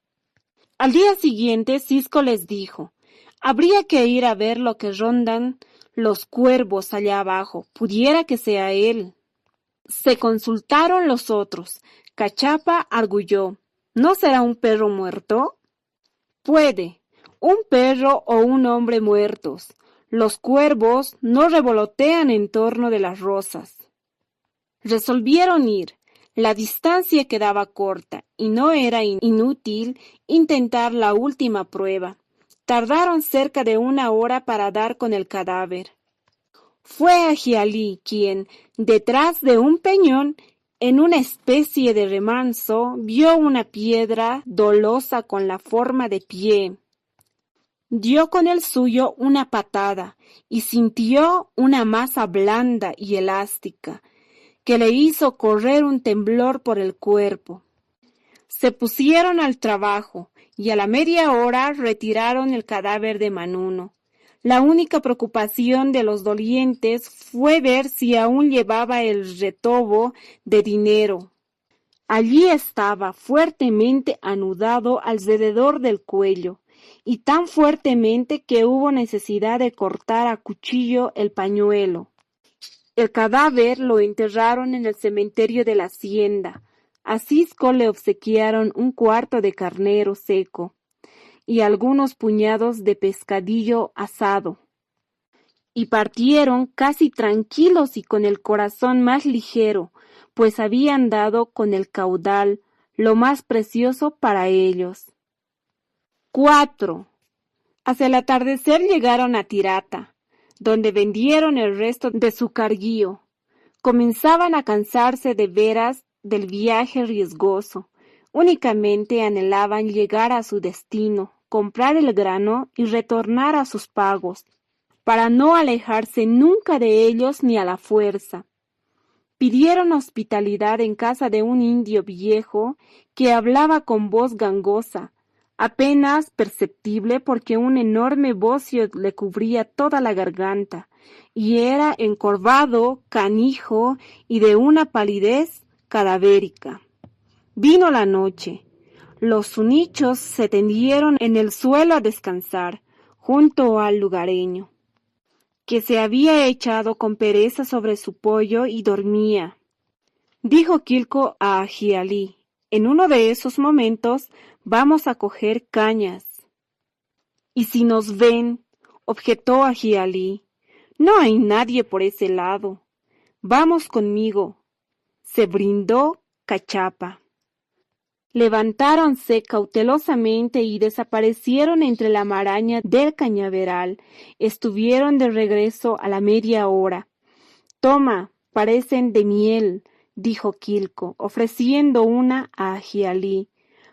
Al día siguiente Cisco les dijo, habría que ir a ver lo que rondan los cuervos allá abajo, pudiera que sea él. Se consultaron los otros. Cachapa arguyó, ¿no será un perro muerto? Puede, un perro o un hombre muertos. Los cuervos no revolotean en torno de las rosas. Resolvieron ir. La distancia quedaba corta y no era inútil intentar la última prueba. Tardaron cerca de 1 hora para dar con el cadáver. Fue Agialí quien, detrás de un peñón, en una especie de remanso, vio una piedra dolosa con la forma de pie. Dio con el suyo una patada y sintió una masa blanda y elástica que le hizo correr un temblor por el cuerpo. Se pusieron al trabajo y a la media hora retiraron el cadáver de Manuno. La única preocupación de los dolientes fue ver si aún llevaba el retobo de dinero. Allí estaba, fuertemente anudado alrededor del cuello, y tan fuertemente que hubo necesidad de cortar a cuchillo el pañuelo. El cadáver lo enterraron en el cementerio de la hacienda. A Cisco le obsequiaron un cuarto de carnero seco y algunos puñados de pescadillo asado, y partieron casi tranquilos y con el corazón más ligero, pues habían dado con el caudal, lo más precioso para ellos. 4. Hacia el atardecer llegaron a Tirata, donde vendieron el resto de su carguío. Comenzaban a cansarse de veras del viaje riesgoso. Únicamente anhelaban llegar a su destino, comprar el grano y retornar a sus pagos, para no alejarse nunca de ellos ni a la fuerza. Pidieron hospitalidad en casa de un indio viejo que hablaba con voz gangosa, apenas perceptible porque un enorme bocio le cubría toda la garganta, y era encorvado, canijo y de una palidez cadavérica. Vino la noche. Los sunichos se tendieron en el suelo a descansar, junto al lugareño, que se había echado con pereza sobre su pollo y dormía. Dijo Quilco a Ahialí: en uno de esos momentos vamos a coger cañas. ¿Y si nos ven?, objetó Ahialí. No hay nadie por ese lado. Vamos conmigo. Se brindó Cachapa. Levantáronse cautelosamente y desaparecieron entre la maraña del cañaveral. Estuvieron de regreso a la media hora. Toma, parecen de miel, dijo Quilco, ofreciendo una a Ahialí.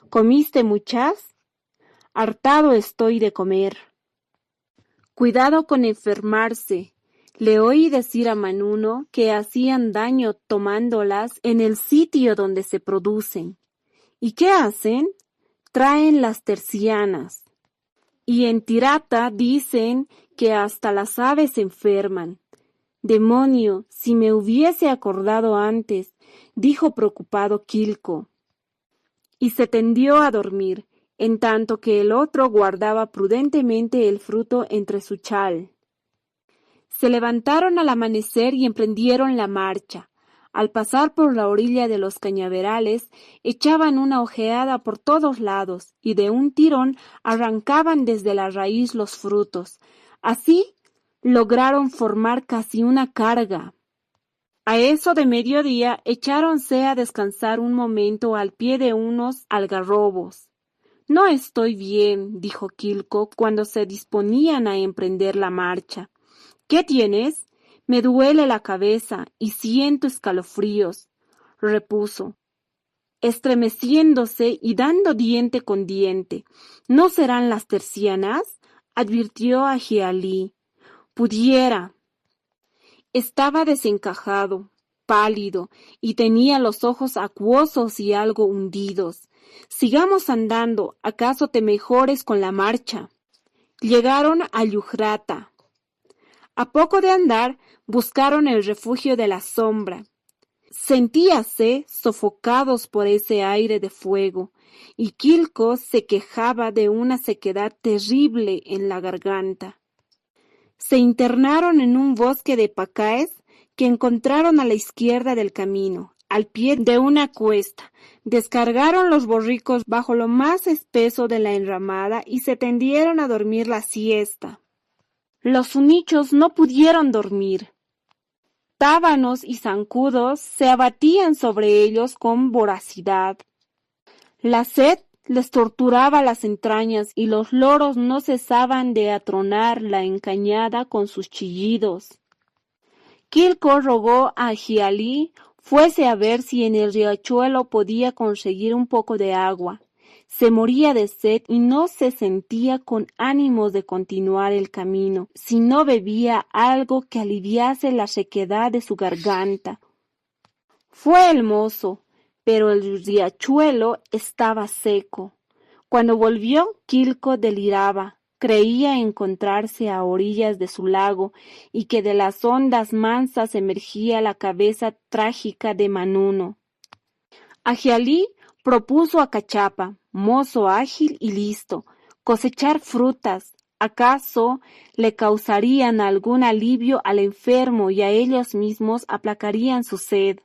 ¿Comiste muchas? Hartado estoy de comer. Cuidado con enfermarse. Le oí decir a Manuno que hacían daño tomándolas en el sitio donde se producen. ¿Y qué hacen? Traen las tercianas. Y en Tirata dicen que hasta las aves se enferman. Demonio, si me hubiese acordado antes, dijo preocupado Quilco. Y se tendió a dormir, en tanto que el otro guardaba prudentemente el fruto entre su chal. Se levantaron al amanecer y emprendieron la marcha. Al pasar por la orilla de los cañaverales, echaban una ojeada por todos lados y de un tirón arrancaban desde la raíz los frutos. Así lograron formar casi una carga. A eso de mediodía echáronse a descansar un momento al pie de unos algarrobos. No estoy bien, dijo Quilco cuando se disponían a emprender la marcha. ¿Qué tienes? Me duele la cabeza y siento escalofríos, repuso, estremeciéndose y dando diente con diente. ¿No serán las tercianas?, advirtió Ahialí. Pudiera. Estaba desencajado, pálido, y tenía los ojos acuosos y algo hundidos. Sigamos andando, ¿acaso te mejores con la marcha? Llegaron a Yujrata. A poco de andar, buscaron el refugio de la sombra. Sentíase sofocados por ese aire de fuego, y Quilco se quejaba de una sequedad terrible en la garganta. Se internaron en un bosque de pacaes que encontraron a la izquierda del camino, al pie de una cuesta. Descargaron los borricos bajo lo más espeso de la enramada y se tendieron a dormir la siesta. Los sunichos no pudieron dormir. Tábanos y zancudos se abatían sobre ellos con voracidad. La sed les torturaba las entrañas y los loros no cesaban de atronar la encañada con sus chillidos. Quilco rogó a Ahialí fuese a ver si en el riachuelo podía conseguir un poco de agua. Se moría de sed y no se sentía con ánimos de continuar el camino, si no bebía algo que aliviase la sequedad de su garganta. Fue el mozo, pero el riachuelo estaba seco. Cuando volvió, Quilco deliraba. Creía encontrarse a orillas de su lago y que de las ondas mansas emergía la cabeza trágica de Manuno. Ahialí propuso a Cachapa, mozo ágil y listo, cosechar frutas. ¿Acaso le causarían algún alivio al enfermo y a ellos mismos aplacarían su sed?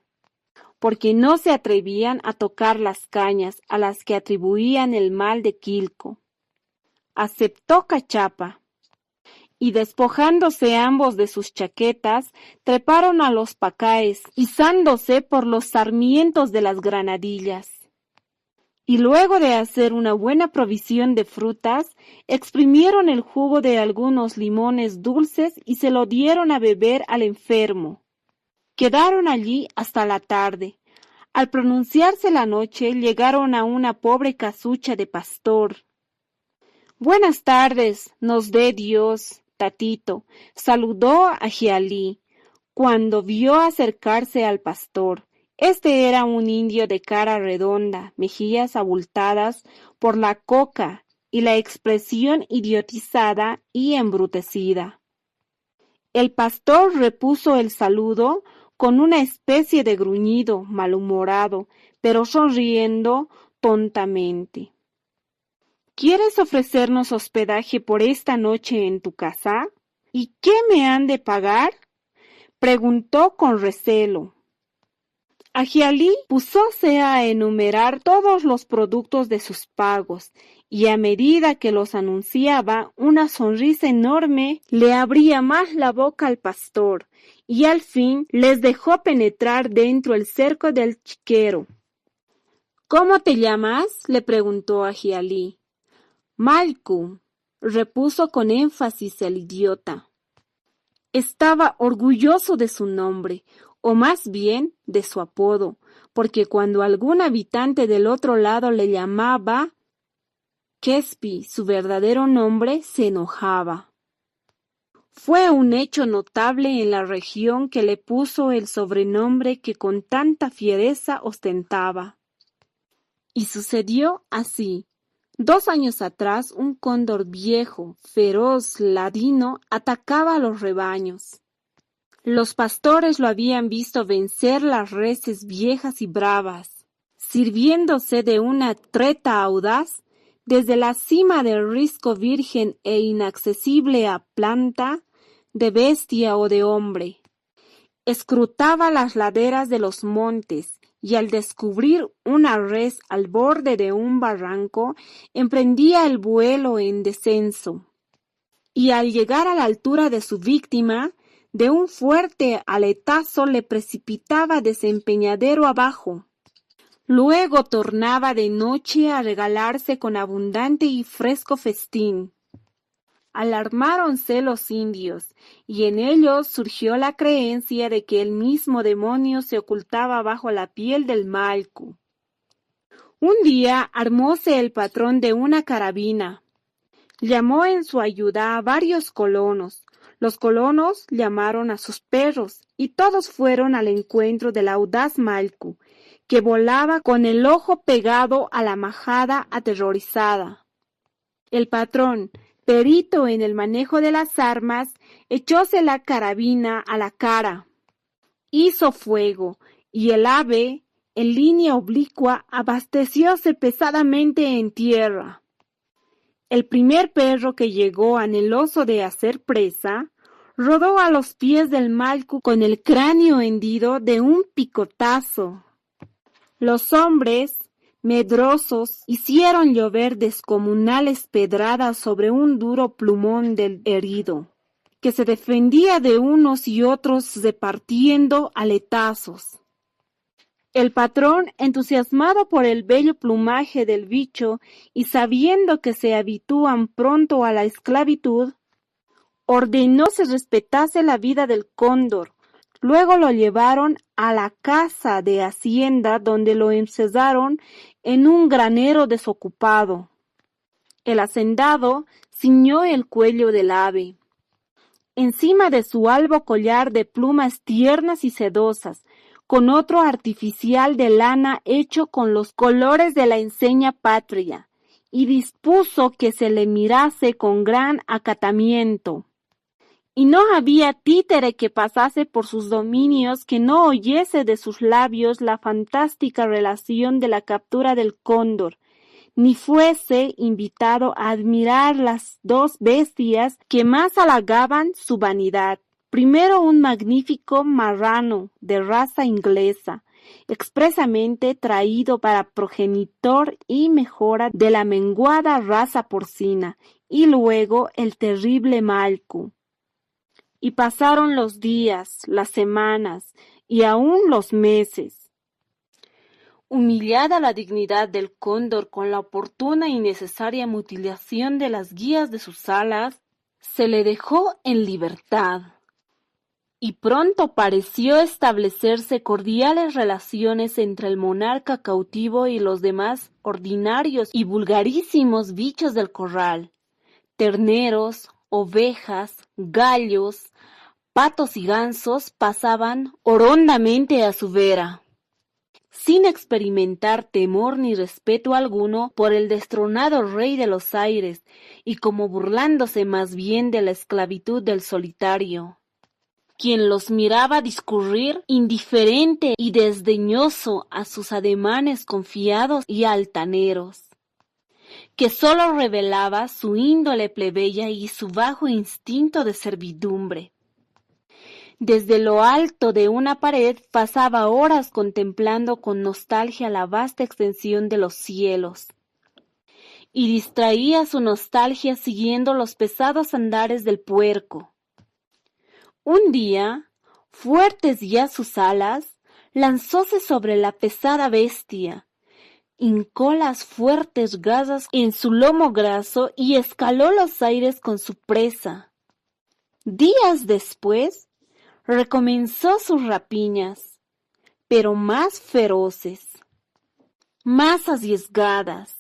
Porque no se atrevían a tocar las cañas a las que atribuían el mal de Quilco. Aceptó Cachapa, y despojándose ambos de sus chaquetas, treparon a los pacaes, izándose por los sarmientos de las granadillas. y luego de hacer una buena provisión de frutas, exprimieron el jugo de algunos limones dulces y se lo dieron a beber al enfermo. Quedaron allí hasta la tarde. Al pronunciarse la noche, llegaron a una pobre casucha de pastor. Buenas tardes, nos dé Dios, tatito, saludó a Gialí, cuando vio acercarse al pastor. Este era un indio de cara redonda, mejillas abultadas por la coca y la expresión idiotizada y embrutecida. El pastor repuso el saludo con una especie de gruñido malhumorado, pero sonriendo tontamente. ¿Quieres ofrecernos hospedaje por esta noche en tu casa? ¿Y qué me han de pagar?, preguntó con recelo. Agialí púsose a enumerar todos los productos de sus pagos, y a medida que los anunciaba, una sonrisa enorme le abría más la boca al pastor, y al fin les dejó penetrar dentro el cerco del chiquero. ¿Cómo te llamas?, le preguntó Agialí. Malcu, repuso con énfasis el idiota. Estaba orgulloso de su nombre, o más bien de su apodo, porque cuando algún habitante del otro lado le llamaba Quespi, su verdadero nombre, se enojaba. Fue un hecho notable en la región que le puso el sobrenombre que con tanta fiereza ostentaba. Y sucedió así. 2 años atrás, un cóndor viejo, feroz, ladino, atacaba a los rebaños. Los pastores lo habían visto vencer las reses viejas y bravas. Sirviéndose de una treta audaz, desde la cima del risco virgen e inaccesible a planta, de bestia o de hombre, escrutaba las laderas de los montes, y al descubrir una res al borde de un barranco, emprendía el vuelo en descenso. Y al llegar a la altura de su víctima, de un fuerte aletazo le precipitaba desempeñadero abajo. Luego tornaba de noche a regalarse con abundante y fresco festín. Alarmáronse los indios, y en ellos surgió la creencia de que el mismo demonio se ocultaba bajo la piel del Malcu. Un día armóse el patrón de una carabina. Llamó en su ayuda a varios colonos. Los colonos llamaron a sus perros, y todos fueron al encuentro del audaz Malcu, que volaba con el ojo pegado a la majada aterrorizada. El patrón, perito en el manejo de las armas, echóse la carabina a la cara. Hizo fuego, y el ave, en línea oblicua, abastecióse pesadamente en tierra. El primer perro que llegó anheloso de hacer presa, rodó a los pies del Malcu con el cráneo hendido de un picotazo. Los hombres, medrosos, hicieron llover descomunales pedradas sobre un duro plumón del herido, que se defendía de unos y otros repartiendo aletazos. El patrón, entusiasmado por el bello plumaje del bicho y sabiendo que se habitúan pronto a la esclavitud, ordenó se respetase la vida del cóndor. Luego lo llevaron a la casa de hacienda, donde lo encerraron en un granero desocupado. El hacendado ciñó el cuello del ave. Encima de su albo collar de plumas tiernas y sedosas, con otro artificial de lana hecho con los colores de la enseña patria, y dispuso que se le mirase con gran acatamiento. Y no había títere que pasase por sus dominios que no oyese de sus labios la fantástica relación de la captura del cóndor, ni fuese invitado a admirar las 2 bestias que más halagaban su vanidad. Primero un magnífico marrano de raza inglesa, expresamente traído para progenitor y mejora de la menguada raza porcina, y luego el terrible Malcu. Y pasaron los días, las semanas y aún los meses. Humillada la dignidad del cóndor con la oportuna y necesaria mutilación de las guías de sus alas, se le dejó en libertad. Y pronto pareció establecerse cordiales relaciones entre el monarca cautivo y los demás ordinarios y vulgarísimos bichos del corral: terneros, ovejas, gallos, patos y gansos pasaban horondamente a su vera, sin experimentar temor ni respeto alguno por el destronado rey de los aires, y como burlándose más bien de la esclavitud del solitario, quien los miraba discurrir indiferente y desdeñoso a sus ademanes confiados y altaneros, que sólo revelaba su índole plebeya y su bajo instinto de servidumbre. Desde lo alto de una pared pasaba horas contemplando con nostalgia la vasta extensión de los cielos, y distraía su nostalgia siguiendo los pesados andares del puerco. Un día, fuertes ya sus alas, lanzóse sobre la pesada bestia, hincó las fuertes garras en su lomo graso y escaló los aires con su presa. Días después, recomenzó sus rapiñas, pero más feroces, más arriesgadas,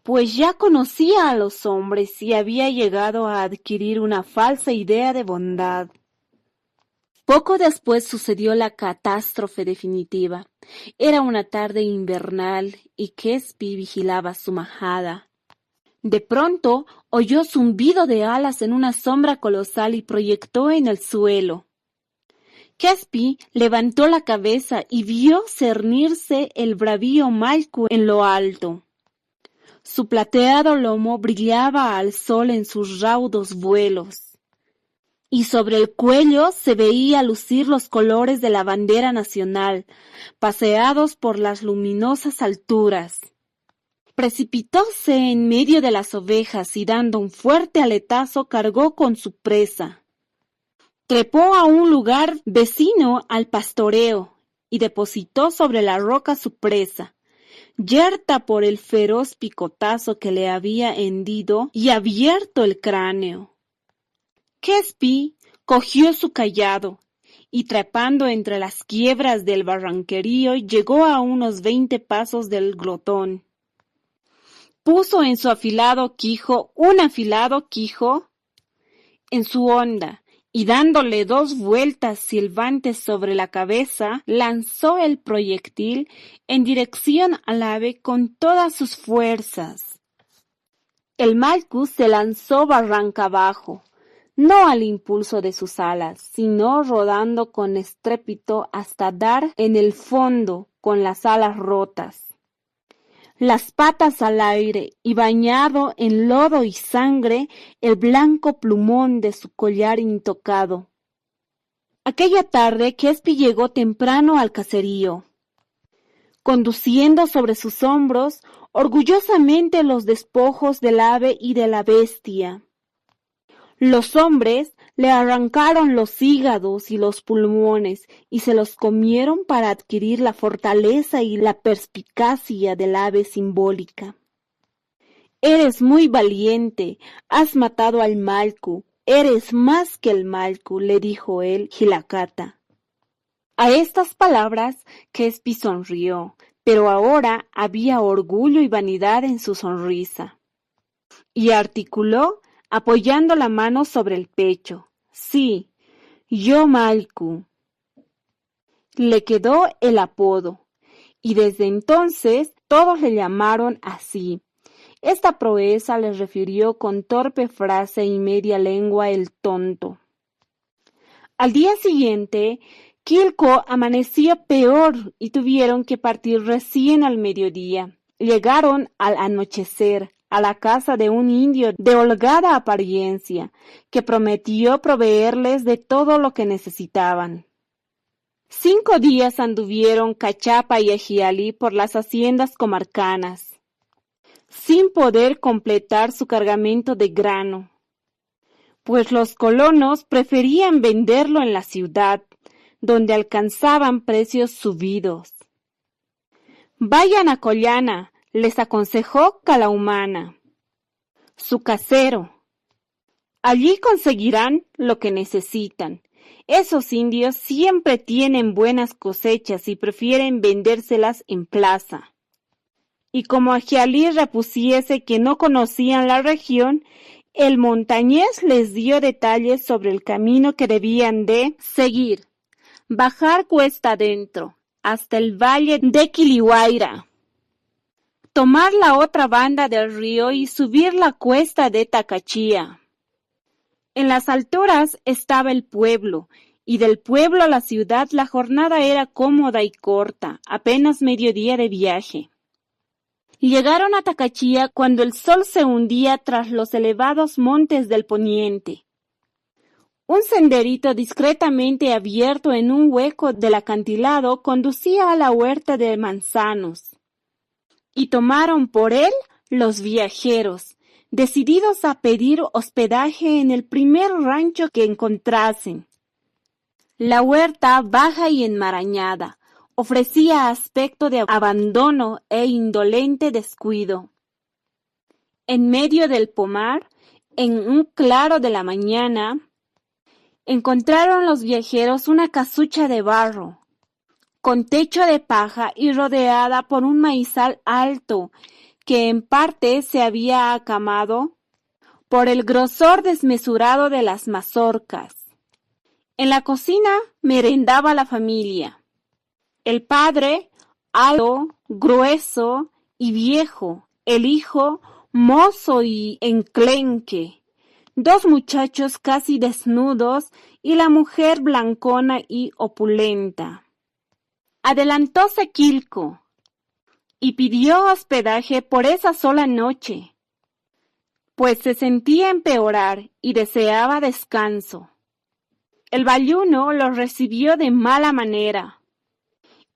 pues ya conocía a los hombres y había llegado a adquirir una falsa idea de bondad. Poco después sucedió la catástrofe definitiva. Era una tarde invernal y Quespi vigilaba su majada. De pronto oyó zumbido de alas en una sombra colosal y proyectó en el suelo. Quespi levantó la cabeza y vio cernirse el bravío Malcu en lo alto. Su plateado lomo brillaba al sol en sus raudos vuelos, y sobre el cuello se veía lucir los colores de la bandera nacional, paseados por las luminosas alturas. Precipitóse en medio de las ovejas y dando un fuerte aletazo cargó con su presa. Trepó a un lugar vecino al pastoreo y depositó sobre la roca su presa, yerta por el feroz picotazo que le había hendido y abierto el cráneo. Quespi cogió su cayado y trepando entre las quiebras del barranquerío llegó a unos 20 pasos del glotón. Puso en su afilado quijo un afilado quijo en su honda, y dándole 2 vueltas silbantes sobre la cabeza, lanzó el proyectil en dirección al ave con todas sus fuerzas. El Malcu se lanzó barranca abajo, no al impulso de sus alas, sino rodando con estrépito hasta dar en el fondo con las alas rotas, las patas al aire y bañado en lodo y sangre el blanco plumón de su collar intocado. Aquella tarde Quespi llegó temprano al caserío, conduciendo sobre sus hombros orgullosamente los despojos del ave y de la bestia. Los hombres le arrancaron los hígados y los pulmones y se los comieron para adquirir la fortaleza y la perspicacia del ave simbólica. Eres muy valiente, has matado al Malcu, eres más que el Malcu, le dijo él Jilakata. A estas palabras Quespi sonrió, pero ahora había orgullo y vanidad en su sonrisa. Y articuló, apoyando la mano sobre el pecho: sí, yo Malcu. Le quedó el apodo, y desde entonces todos le llamaron así. Esta proeza le refirió con torpe frase y media lengua el tonto. Al día siguiente, Quilco amanecía peor y tuvieron que partir recién al mediodía. Llegaron al anochecer a la casa de un indio de holgada apariencia, que prometió proveerles de todo lo que necesitaban. 5 días anduvieron Cachapa y Ajialí por las haciendas comarcanas, sin poder completar su cargamento de grano, pues los colonos preferían venderlo en la ciudad, donde alcanzaban precios subidos. Vayan a Collana, les aconsejó Calahumana, su casero. Allí conseguirán lo que necesitan. Esos indios siempre tienen buenas cosechas y prefieren vendérselas en plaza. Y como Ajialí repusiese que no conocían la región, el montañés les dio detalles sobre el camino que debían de seguir. Bajar cuesta adentro, hasta el valle de Quilihuayra. Tomar la otra banda del río y subir la cuesta de Tacachía. En las alturas estaba el pueblo, y del pueblo a la ciudad la jornada era cómoda y corta, apenas mediodía de viaje. Llegaron a Tacachía cuando el sol se hundía tras los elevados montes del poniente. Un senderito discretamente abierto en un hueco del acantilado conducía a la huerta de manzanos, y tomaron por él los viajeros, decididos a pedir hospedaje en el primer rancho que encontrasen. La huerta, baja y enmarañada, ofrecía aspecto de abandono e indolente descuido. En medio del pomar, en un claro de la mañana, encontraron los viajeros una casucha de barro, con techo de paja y rodeada por un maizal alto, que en parte se había acamado por el grosor desmesurado de las mazorcas. En la cocina merendaba la familia. El padre, alto, grueso y viejo; el hijo, mozo y enclenque; dos muchachos casi desnudos y la mujer blancona y opulenta. Adelantóse Quilco y pidió hospedaje por esa sola noche, pues se sentía empeorar y deseaba descanso. El bayuno lo recibió de mala manera.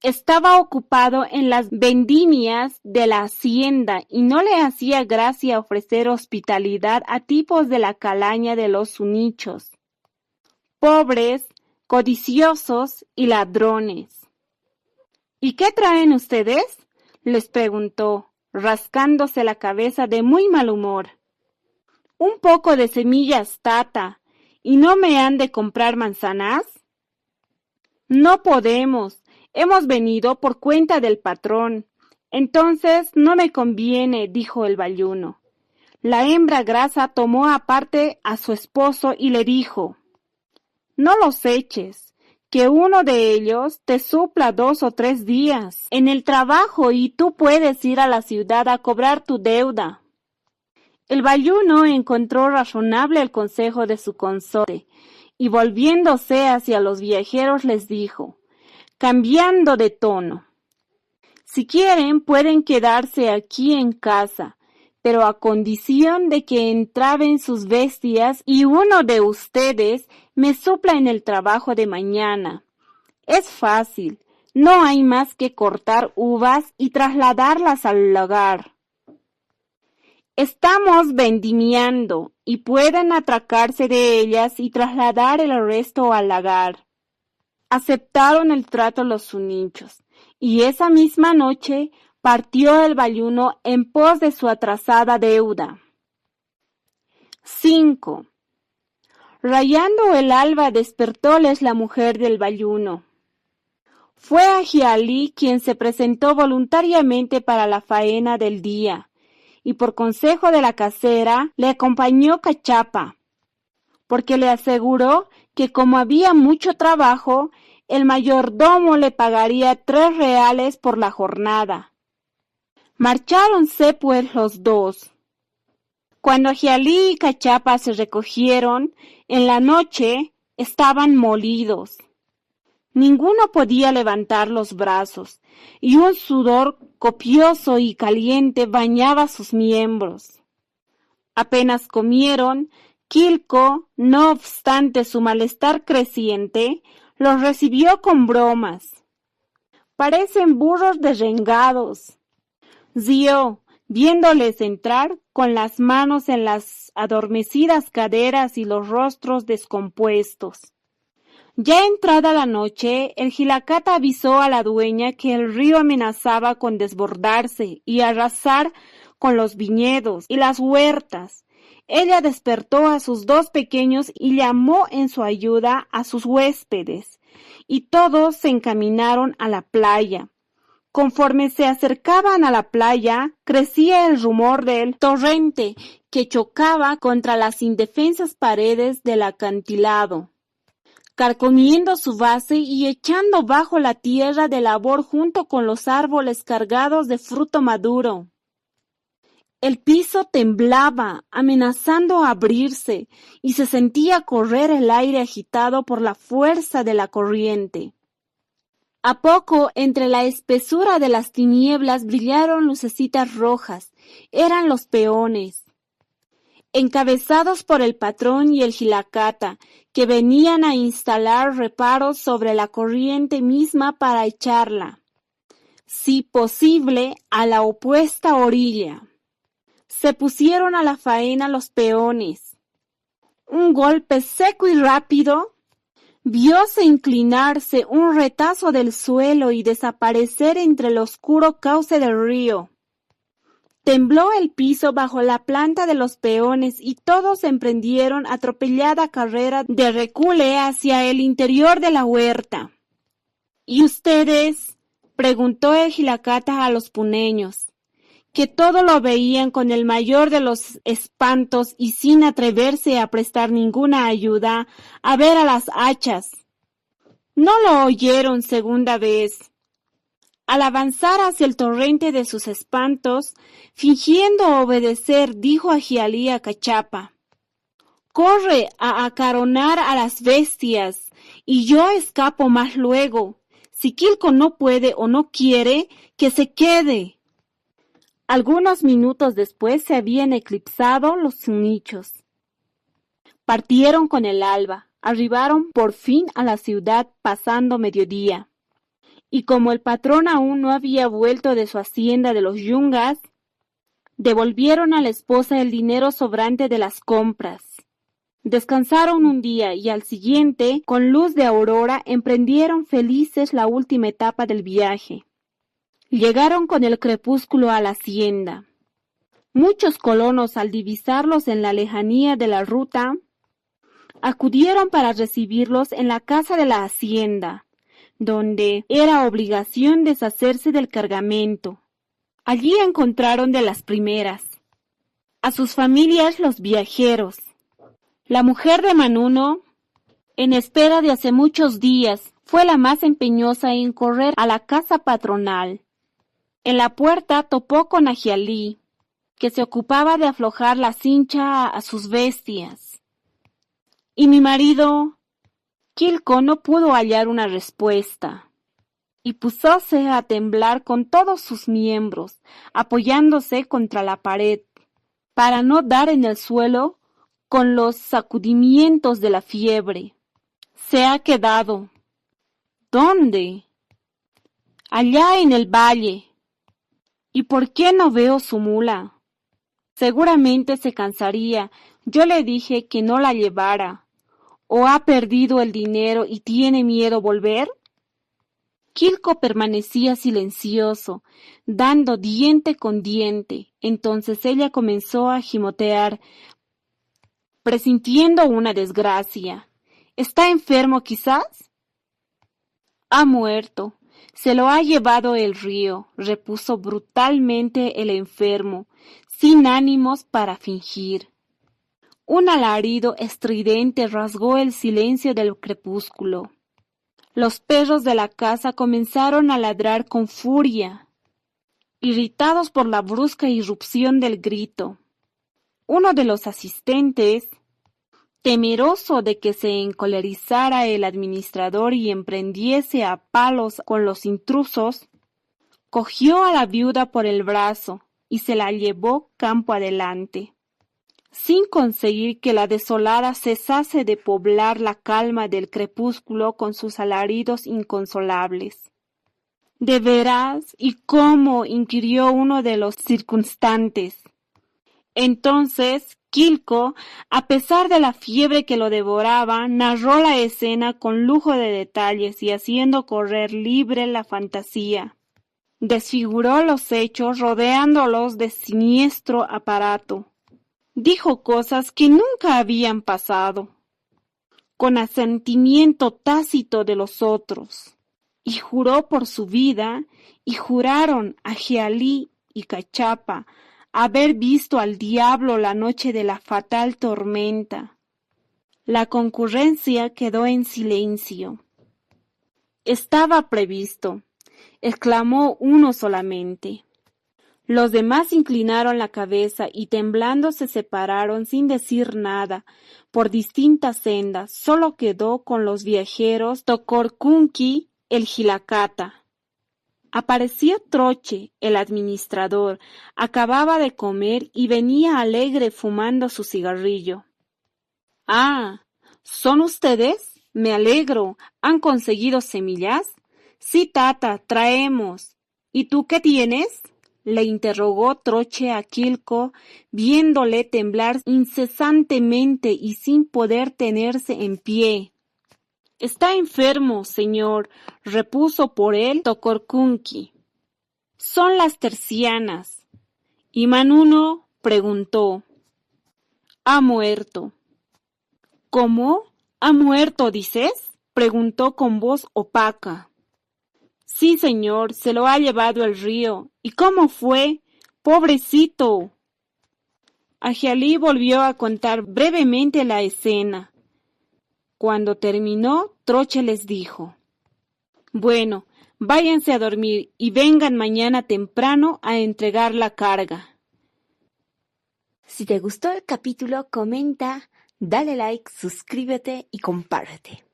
Estaba ocupado en las vendimias de la hacienda y no le hacía gracia ofrecer hospitalidad a tipos de la calaña de los sunichos, pobres, codiciosos y ladrones. ¿Y qué traen ustedes?, les preguntó, rascándose la cabeza de muy mal humor. Un poco de semillas, tata, ¿y no me han de comprar manzanas? No podemos, hemos venido por cuenta del patrón. Entonces no me conviene, dijo el bayuno. La hembra grasa tomó aparte a su esposo y le dijo: no los eches, que uno de ellos te supla 2 o 3 días en el trabajo y tú puedes ir a la ciudad a cobrar tu deuda. El bayuno encontró razonable el consejo de su consorte y volviéndose hacia los viajeros les dijo, cambiando de tono: si quieren pueden quedarse aquí en casa, pero a condición de que entraben sus bestias y uno de ustedes me supla en el trabajo de mañana. Es fácil, no hay más que cortar uvas y trasladarlas al lagar. Estamos vendimiando y pueden atracarse de ellas y trasladar el resto al lagar. Aceptaron el trato los sunichos, y esa misma noche partió el bayuno en pos de su atrasada deuda. 5. Rayando el alba despertóles la mujer del bayuno. Fue Ajialí quien se presentó voluntariamente para la faena del día, y por consejo de la casera le acompañó Cachapa, porque le aseguró que como había mucho trabajo, el mayordomo le pagaría 3 reales por la jornada. Marcháronse pues los dos. Cuando Ajialí y Cachapa se recogieron, en la noche estaban molidos. Ninguno podía levantar los brazos, y un sudor copioso y caliente bañaba sus miembros. Apenas comieron, Quilco, no obstante su malestar creciente, los recibió con bromas. Parecen burros derrengados. Sió, viéndoles entrar, con las manos en las adormecidas caderas y los rostros descompuestos. Ya entrada la noche, el Jilakata avisó a la dueña que el río amenazaba con desbordarse y arrasar con los viñedos y las huertas. Ella despertó a sus dos pequeños y llamó en su ayuda a sus huéspedes, y todos se encaminaron a la playa. Conforme se acercaban a la playa, crecía el rumor del torrente que chocaba contra las indefensas paredes del acantilado, carcomiendo su base y echando bajo la tierra de labor junto con los árboles cargados de fruto maduro. El piso temblaba, amenazando abrirse, y se sentía correr el aire agitado por la fuerza de la corriente. A poco, entre la espesura de las tinieblas, brillaron lucecitas rojas. Eran los peones, encabezados por el patrón y el Jilakata, que venían a instalar reparos sobre la corriente misma para echarla, si posible, a la opuesta orilla. Se pusieron a la faena los peones. Un golpe seco y rápido vióse inclinarse un retazo del suelo y desaparecer entre el oscuro cauce del río. Tembló el piso bajo la planta de los peones y todos emprendieron atropellada carrera de recule hacia el interior de la huerta. ¿Y ustedes?, preguntó el Jilakata a los puneños, que todo lo veían con el mayor de los espantos y sin atreverse a prestar ninguna ayuda a ver a las hachas. No lo oyeron segunda vez. Al avanzar hacia el torrente de sus espantos, fingiendo obedecer, dijo a Gialí a Cachapa: «Corre a acaronar a las bestias, y yo escapo más luego. Si Quilco no puede o no quiere, que se quede». Algunos minutos después se habían eclipsado los nichos. Partieron con el alba, arribaron por fin a la ciudad pasando mediodía. Y como el patrón aún no había vuelto de su hacienda de los Yungas, devolvieron a la esposa el dinero sobrante de las compras. Descansaron un día y al siguiente, con luz de aurora, emprendieron felices la última etapa del viaje. Llegaron con el crepúsculo a la hacienda. Muchos colonos, al divisarlos en la lejanía de la ruta, acudieron para recibirlos en la casa de la hacienda, donde era obligación deshacerse del cargamento. Allí encontraron de las primeras a sus familias los viajeros. La mujer de Manuno, en espera de hace muchos días, fue la más empeñosa en correr a la casa patronal. En la puerta topó con Agialí, que se ocupaba de aflojar la cincha a sus bestias. Y mi marido, Quilco, no pudo hallar una respuesta, y púsose a temblar con todos sus miembros, apoyándose contra la pared, para no dar en el suelo con los sacudimientos de la fiebre. Se ha quedado. ¿Dónde? Allá en el valle. ¿Y por qué no veo su mula? Seguramente se cansaría. Yo le dije que no la llevara. ¿O ha perdido el dinero y tiene miedo volver? Quilco permanecía silencioso, dando diente con diente. Entonces ella comenzó a gimotear, presintiendo una desgracia. ¿Está enfermo quizás? Ha muerto. Se lo ha llevado el río, repuso brutalmente el enfermo, sin ánimos para fingir. Un alarido estridente rasgó el silencio del crepúsculo. Los perros de la casa comenzaron a ladrar con furia, irritados por la brusca irrupción del grito. Uno de los asistentes, temeroso de que se encolerizara el administrador y emprendiese a palos con los intrusos, cogió a la viuda por el brazo y se la llevó campo adelante, sin conseguir que la desolada cesase de poblar la calma del crepúsculo con sus alaridos inconsolables. ¿De veras? ¿Y cómo? Inquirió uno de los circunstantes. Entonces Quilco, a pesar de la fiebre que lo devoraba, narró la escena con lujo de detalles y haciendo correr libre la fantasía. Desfiguró los hechos rodeándolos de siniestro aparato. Dijo cosas que nunca habían pasado, con asentimiento tácito de los otros, y juró por su vida, y juraron Ajialí y Cachapa haber visto al diablo la noche de la fatal tormenta. La concurrencia quedó en silencio. Estaba previsto, exclamó uno solamente. Los demás inclinaron la cabeza y temblando se separaron sin decir nada, por distintas sendas. Solo quedó con los viajeros Tocorcunqui, el Jilacata. Apareció Troche, el administrador, acababa de comer y venía alegre fumando su cigarrillo. —Ah, ¿son ustedes? Me alegro. ¿Han conseguido semillas? Sí, tata, traemos. ¿Y tú qué tienes? Le interrogó Troche a Quilco, viéndole temblar incesantemente y sin poder tenerse en pie. Está enfermo, señor, repuso por él Tocorcunqui. Son las tercianas. Y Manuno preguntó. Ha muerto. ¿Cómo? ¿Ha muerto, dices? Preguntó con voz opaca. Sí, señor, se lo ha llevado el río. ¿Y cómo fue? ¡Pobrecito! Ajialí volvió a contar brevemente la escena. Cuando terminó, Troche les dijo: Bueno, váyanse a dormir y vengan mañana temprano a entregar la carga. Si te gustó el capítulo, comenta, dale like, suscríbete y comparte.